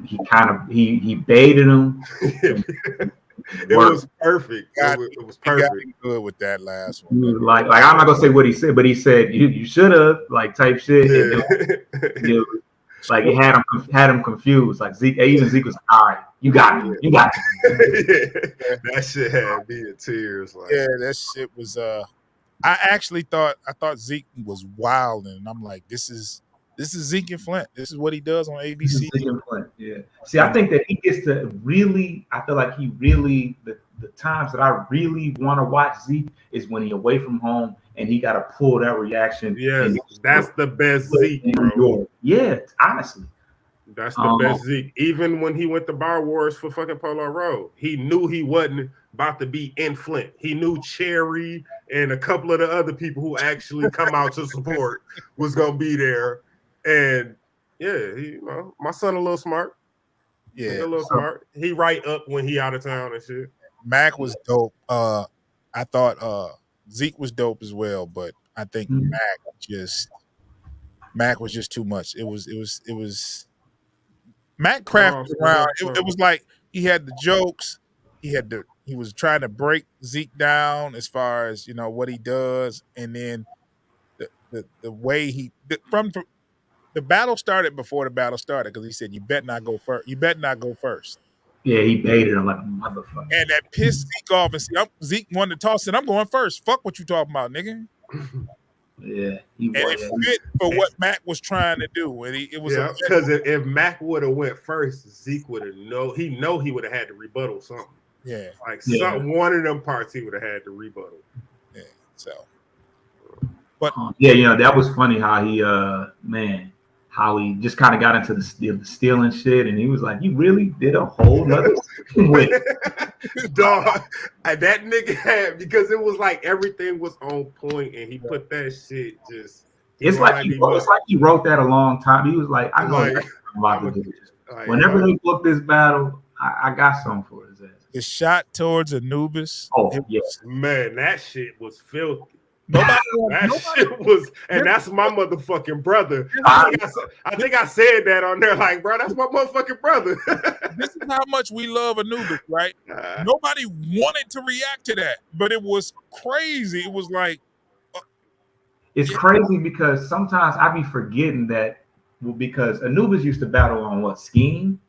baited him. It was perfect. It was perfect. He got good with that last one. Like I'm not gonna say what he said, but he said you should have like type shit. Yeah. Like it had him confused. Like Zeke was all right. You got me. Yeah. That shit had me in tears. Like. Yeah, that shit was. I thought Zeke was wild, and I'm like, this is Zeke and Flint. This is what he does on ABC. Yeah. See, I think that he gets to really. I feel like he really the times that I really want to watch Zeke is when he away from home and he got to pull that reaction. Yeah, that's the best Zeke, bro. Yeah, honestly. That's the best Zeke. Even when he went to Bar Wars for fucking Polo Road, he knew he wasn't about to be in Flint. He knew Cherry and a couple of the other people who actually come out to support was gonna be there. And yeah, my son a little smart. Yeah, a little smart. He right up when he out of town and shit. Mac was dope. I thought Zeke was dope as well, but I think Mac was just too much. It was Mac crafted around. It was like he had the jokes. He was trying to break Zeke down as far as what he does, and then the way from the battle started before the battle started because he said you bet not go first. You bet not go first. Yeah, he baited him like a motherfucker. And that pissed Zeke off. And Zeke wanted to toss it. I'm going first. Fuck what you talking about, nigga. Yeah, he and was. it fit for what Mac was trying to do. And it was because if Mac would have went first, Zeke would have he would have had to rebuttal something. Yeah, like one of them parts he would have had to rebuttal. Yeah, so. But yeah, that was funny how he how he just kind of got into the stealing shit, and he was like, "You really did a whole nother with dog." That nigga had, because it was like everything was on point, and he put that shit just. It's like he wrote that a long time. He was like, "I know what I'm about to do. Whenever they book this battle, I got something for his ass." The shot towards Anubis. Oh yeah, man, that shit was filthy. Nobody shit was, and that's my motherfucking brother. I think I said that on there, like, bro, that's my motherfucking brother. This is how much we love Anubis, right? Nobody wanted to react to that, but it was crazy. It was like, it's crazy because sometimes I be forgetting that because Anubis used to battle on what, Scheme?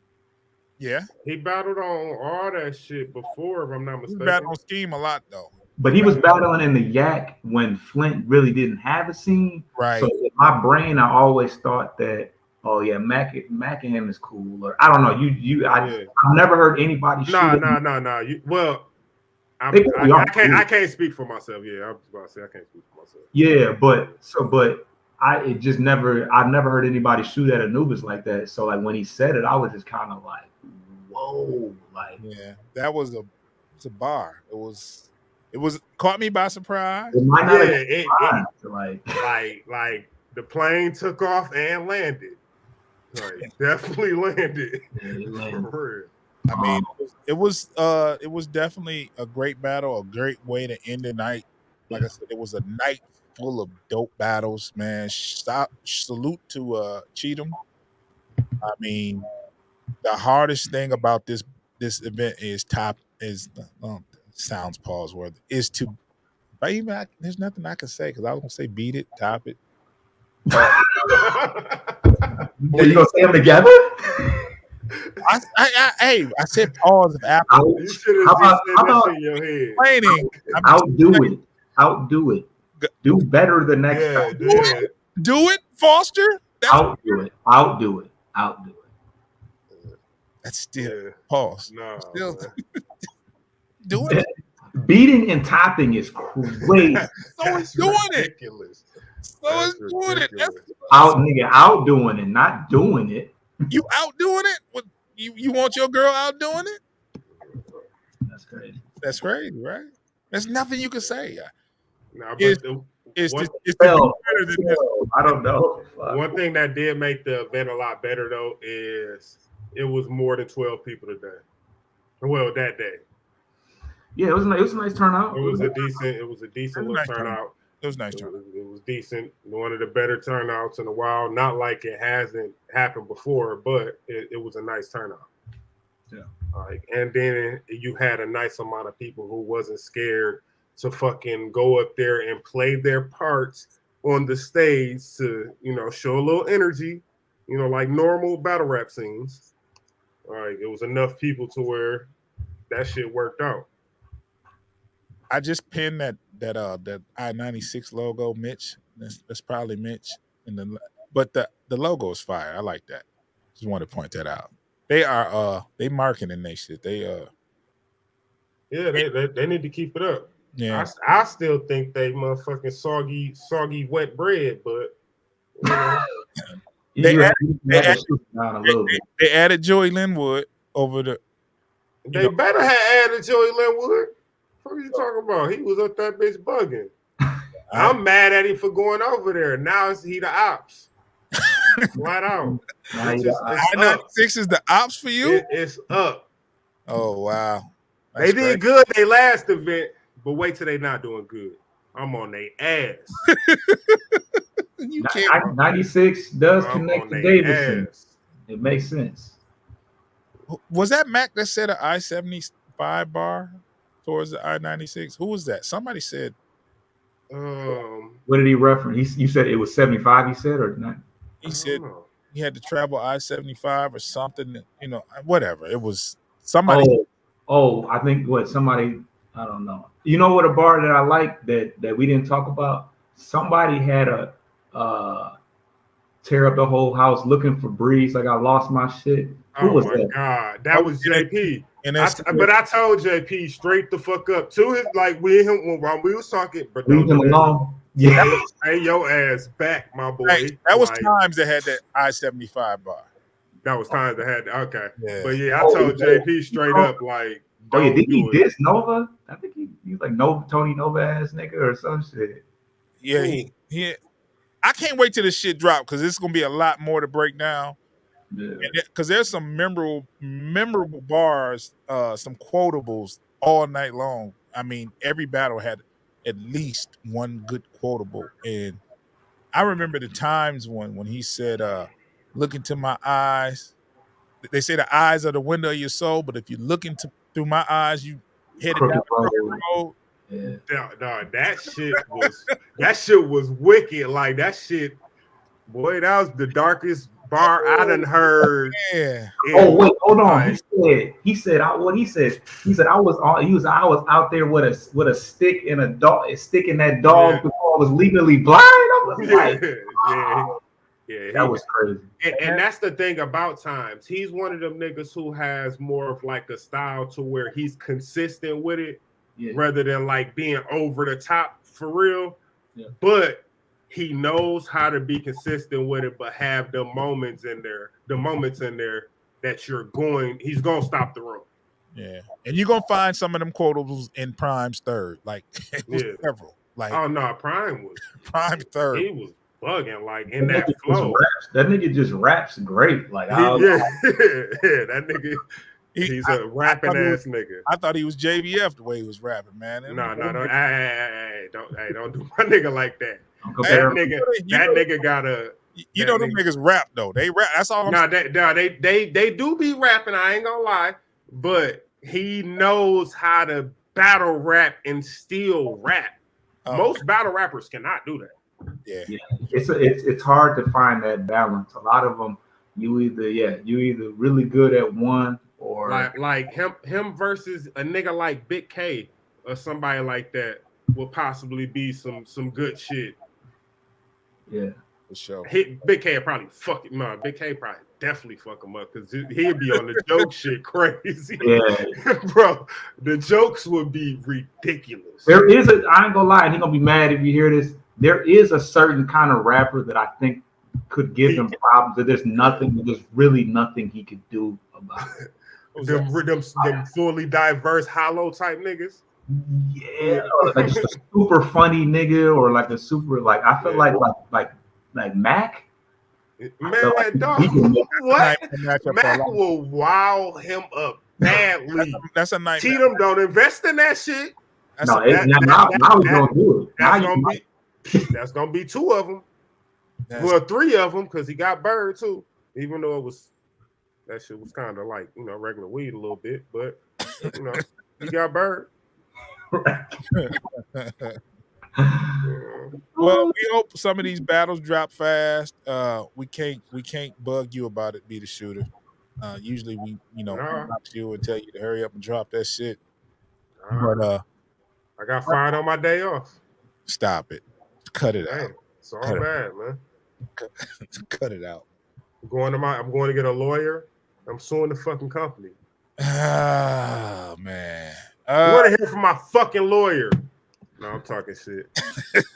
Yeah, he battled on all that shit before, if I'm not mistaken. He battled on Scheme a lot though. But he was battling in the Yak when Flint really didn't have a scene. Right. So in my brain, I always thought that, oh yeah, Mac and him is cool. Or I don't know. I've never heard anybody. No. I can't speak for myself. Yeah, I was about to say I can't speak for myself. Yeah, I've never heard anybody shoot at Anubis like that. So like when he said it, I was just kind of like, whoa, like yeah, that was it's a bar. It was caught me by surprise. It might not like the plane took off and landed. Like, definitely landed. For real. I mean, it was definitely a great battle, a great way to end the night. Like I said, it was a night full of dope battles, man. Salute to Cheatham. I mean, the hardest thing about this event is sounds pause worthy is to. There's nothing I can say because I was gonna say beat it, top it. Are you gonna say them together? I said pause after. You should have said that shit in your head. Complaining. Outdo it. Do better the next time. Do it, Foster. Outdo it. That's still pause. No, still doing it. Beating and topping is crazy. So is doing ridiculous. It. Outdoing it, not doing it. You outdoing it? You want your girl outdoing it? That's crazy. That's crazy, right? There's nothing you can say. No, I don't know. One thing that did make the event a lot better though is it was more than 12 people today. Well, that day. Yeah, it was a nice turnout. It was a decent little turnout. It was nice turnout. It was decent. One of the better turnouts in a while. Not like it hasn't happened before, but it was a nice turnout. Yeah. And then you had a nice amount of people who wasn't scared to fucking go up there and play their parts on the stage to, show a little energy, like normal battle rap scenes. It was enough people to where that shit worked out. I just pinned that I96 logo, Mitch. That's probably Mitch. But the logo is fire. I like that. Just wanted to point that out. They are they marketing their shit. They need to keep it up. Yeah. I still think they motherfucking soggy wet bread, but they added Joey Linwood over the. They better have added Joey Linwood. What are you talking about? He was up that bitch bugging. I'm mad at him for going over there. Now he the ops. Flat out. I96 is the ops for you? It's up. Oh, wow. They did good they last event, but wait till they not doing good. I'm on their ass. You can't. 96 does connect to Davidson. It makes sense. Was that Mac that said an I-75 bar towards the I-96? Who was that? Somebody said. What did he reference? You said it was 75. He said or not? He said he had to travel I-75 or something. Whatever. It was somebody. I think somebody. I don't know. You know what a bar that I like that we didn't talk about? somebody had a tear up the whole house looking for Breeze. Like I lost my shit. Who was that? God, that was JP. And but I told JP straight the fuck up to his like while we was talking, but Leave him alone. Yeah, stay your ass back, my boy. Hey, that was times that had that I-75 bar. That was times that had okay. Yeah. But yeah, I told JP straight up like, did he diss Nova? I think he was like Tony Nova ass nigga or some shit. Yeah, he I can't wait till this shit drop because it's gonna be a lot more to break down. Yeah. Because there's some memorable bars, some quotables all night long. I mean, every battle had at least one good quotable, and I remember the times when he said, "Look into my eyes." They say the eyes are the window of your soul, but if you look through my eyes, you headed down the road. Yeah. No, that shit was wicked. Like that shit, boy, that was the darkest bar I done heard. Yeah. Oh wait, hold on. He said I was out there with a stick and a stick in that dog before I was legally blind. I was like, yeah, that was crazy. And that's the thing about Times. He's one of them niggas who has more of like a style to where he's consistent with it. Yeah. Rather than like being over the top for real, but he knows how to be consistent with it, but have the moments in there that he's gonna stop the room. Yeah, and you're gonna find some of them quotables in Prime's third, like several. Like, oh no, Prime third. He was bugging like in that flow. That nigga just raps great. Like that nigga. He's a rapping ass nigga. I thought he was JBF the way he was rapping, man. No. Don't do my nigga like that. That nigga got a. You know them niggas rap though. They rap. That's all. They do be rapping. I ain't gonna lie, but he knows how to battle rap and still rap. Most battle rappers cannot do that. Yeah. It's hard to find that balance. A lot of them, you either really good at one. Or like him versus a nigga like Big K or somebody like that will possibly be some good shit. Yeah, for sure. Big K probably fuck him up. Big K probably definitely fuck him up because he'd be on the joke shit crazy. Yeah, bro, the jokes would be ridiculous. I ain't gonna lie, he gonna be mad if you hear this. There is a certain kind of rapper that I think could give him problems. That there's really nothing he could do about it. Them fully diverse hollow type niggas. Yeah, like just a super funny nigga or like a super like I feel like Mac. Man, dog, what? Mac will wow him up badly. That's a nightmare. Cheatham don't invest in that shit. Now he's gonna do it. That's gonna be two of them. Well, three of them because he got Bird too. Even though that shit was kind of like, regular weed a little bit, but, he got Bird. Well, we hope some of these battles drop fast. We can't bug you about it, be the shooter. Usually we, box you and tell you to hurry up and drop that shit. But I got fired on my day off. Stop it. Cut it out. It's all bad, man. Cut it out. I'm going to get a lawyer. I'm suing the fucking company. Oh man. You want to hear from my fucking lawyer? No, I'm talking shit.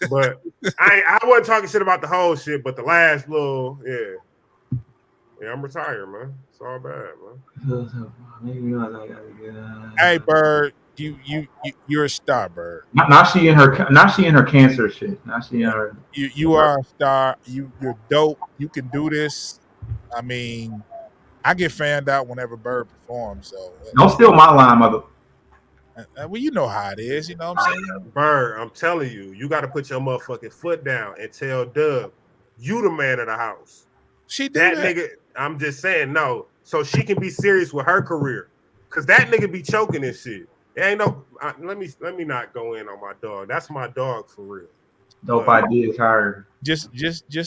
But I wasn't talking shit about the whole shit, but the last little, yeah, I'm retired, man. It's all bad, man. Hey, Bird, you're a star, Bird. Now she in her cancer shit. Now she in her. You are a star. You're dope. You can do this. I mean, I get fanned out whenever Bird performs. So don't steal my line, mother. Well, you know how it is. You know what I'm saying? Bird, I'm telling you got to put your motherfucking foot down and tell Dub, you the man of the house. She did that nigga. I'm just saying no, so she can be serious with her career, cause that nigga be choking and shit. It ain't no. Let me not go in on my dog. That's my dog for real. Dope Ideas hired. Just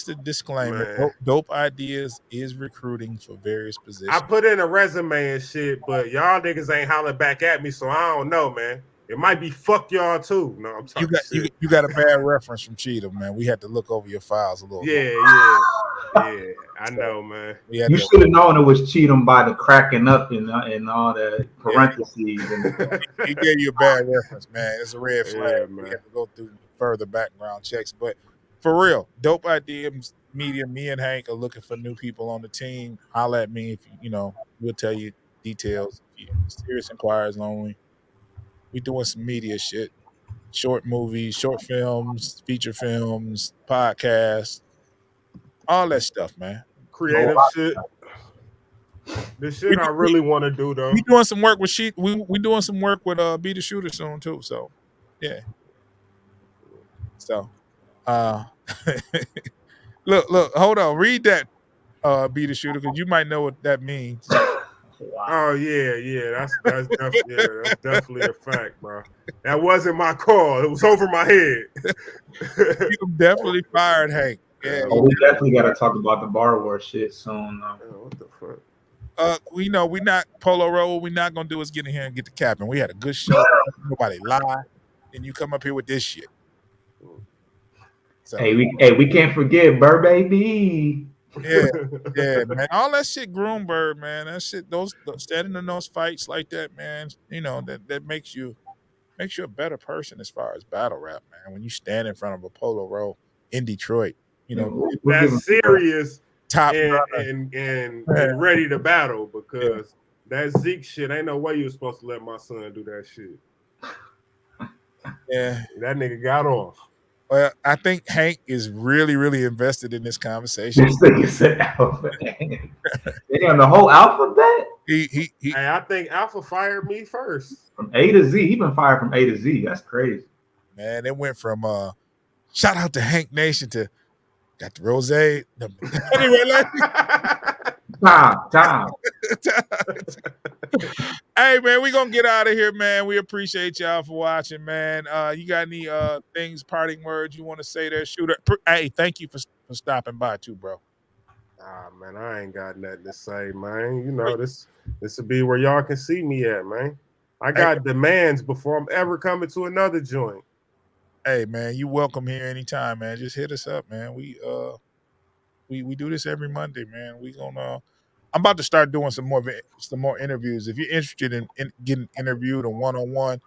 a disclaimer. Dope Ideas is recruiting for various positions. I put in a resume and shit, but y'all niggas ain't hollering back at me, so I don't know, man. It might be fuck y'all too. No, I'm talking shit. You got a bad reference from Cheatham, man. We had to look over your files a little. Yeah. I know, man. You should have known it was Cheatham by the cracking up and all the parentheses. Yeah. He gave you a bad reference, man. It's a red flag. Man. We have to go through further background checks, but for real, Dope Ideas Media. Me and Hank are looking for new people on the team. Holler at me if we'll tell you details. Serious inquiries only. We doing some media shit, short movies, short films, feature films, podcasts, all that stuff, man. Creative shit. The shit I really want to do though. We doing some work with we doing some work with Be the Shooter soon too. So yeah. So look, hold on. Read that Be the Shooter because you might know what that means. Wow. Oh yeah. That's definitely a fact, bro. That wasn't my call. It was over my head. You definitely fired Hank. Yeah. We definitely got to talk about the Bar War shit soon. What the fuck? We not Polo Road. What we're not gonna do is get in here and get the capping. We had a good show. Nobody lie, and you come up here with this shit. So, hey, we can't forget Burr Baby. Yeah, man. All that shit, Groomberg, man. That shit, those standing in those fights like that, man. That makes you a better person as far as battle rap, man. When you stand in front of a Polo Road in Detroit, that's serious, top and ready to battle because that Zeke shit ain't no way you were supposed to let my son do that shit. Yeah, that nigga got off. Well, I think Hank is really, really invested in this conversation. This thing is an alphabet. Damn, the whole alphabet? Hey, I think Alpha fired me first. From A to Z. He been fired from A to Z. That's crazy. Man, it went from shout out to Hank Nation to got the rose. Anyway, Time. Hey man, we gonna get out of here, man. We appreciate y'all for watching, man. You got any parting words you want to say there, Shooter? Hey, thank you for stopping by too, bro. Man, I ain't got nothing to say, man. This will be where y'all can see me at, man. I got demands before I'm ever coming to another joint. Hey man, you welcome here anytime, man. Just hit us up, man. We do this every Monday, man. I'm about to start doing some more interviews. If you're interested in getting interviewed on one-on-one,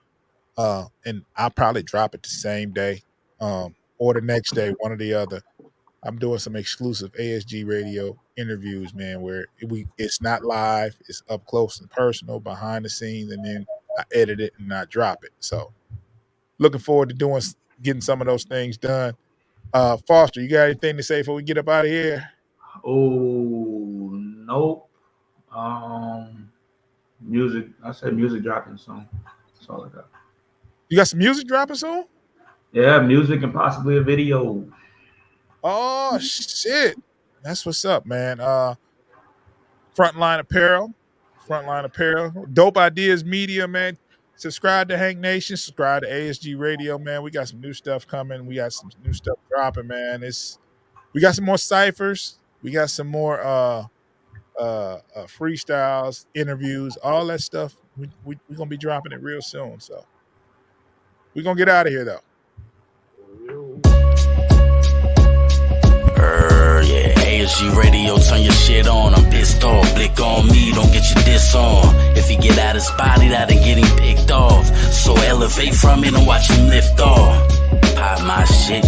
and I'll probably drop it the same day, or the next day, one or the other. I'm doing some exclusive ASG radio interviews, man, where it's not live, it's up close and personal, behind the scenes, and then I edit it and I drop it. So looking forward to getting some of those things done. Foster, you got anything to say before we get up out of here? Oh, nope. Music. I said music dropping soon. That's all I got. You got some music dropping soon? Yeah, music and possibly a video. Oh shit. That's what's up, man. Frontline Apparel. Dope Ideas Media, man. Subscribe to Hank Nation. Subscribe to ASG Radio, man. We got some new stuff coming. We got some new stuff dropping, man. We got some more ciphers. We got some more freestyles, interviews, all that stuff. We're gonna be dropping it real soon. So we're gonna get out of here though. Yeah, ASG Radio, turn your shit on. I'm pissed off. Blick on me, don't get your diss on. If he get out his body, that'll get him picked off. So elevate from it and watch him lift off. Pop my shit.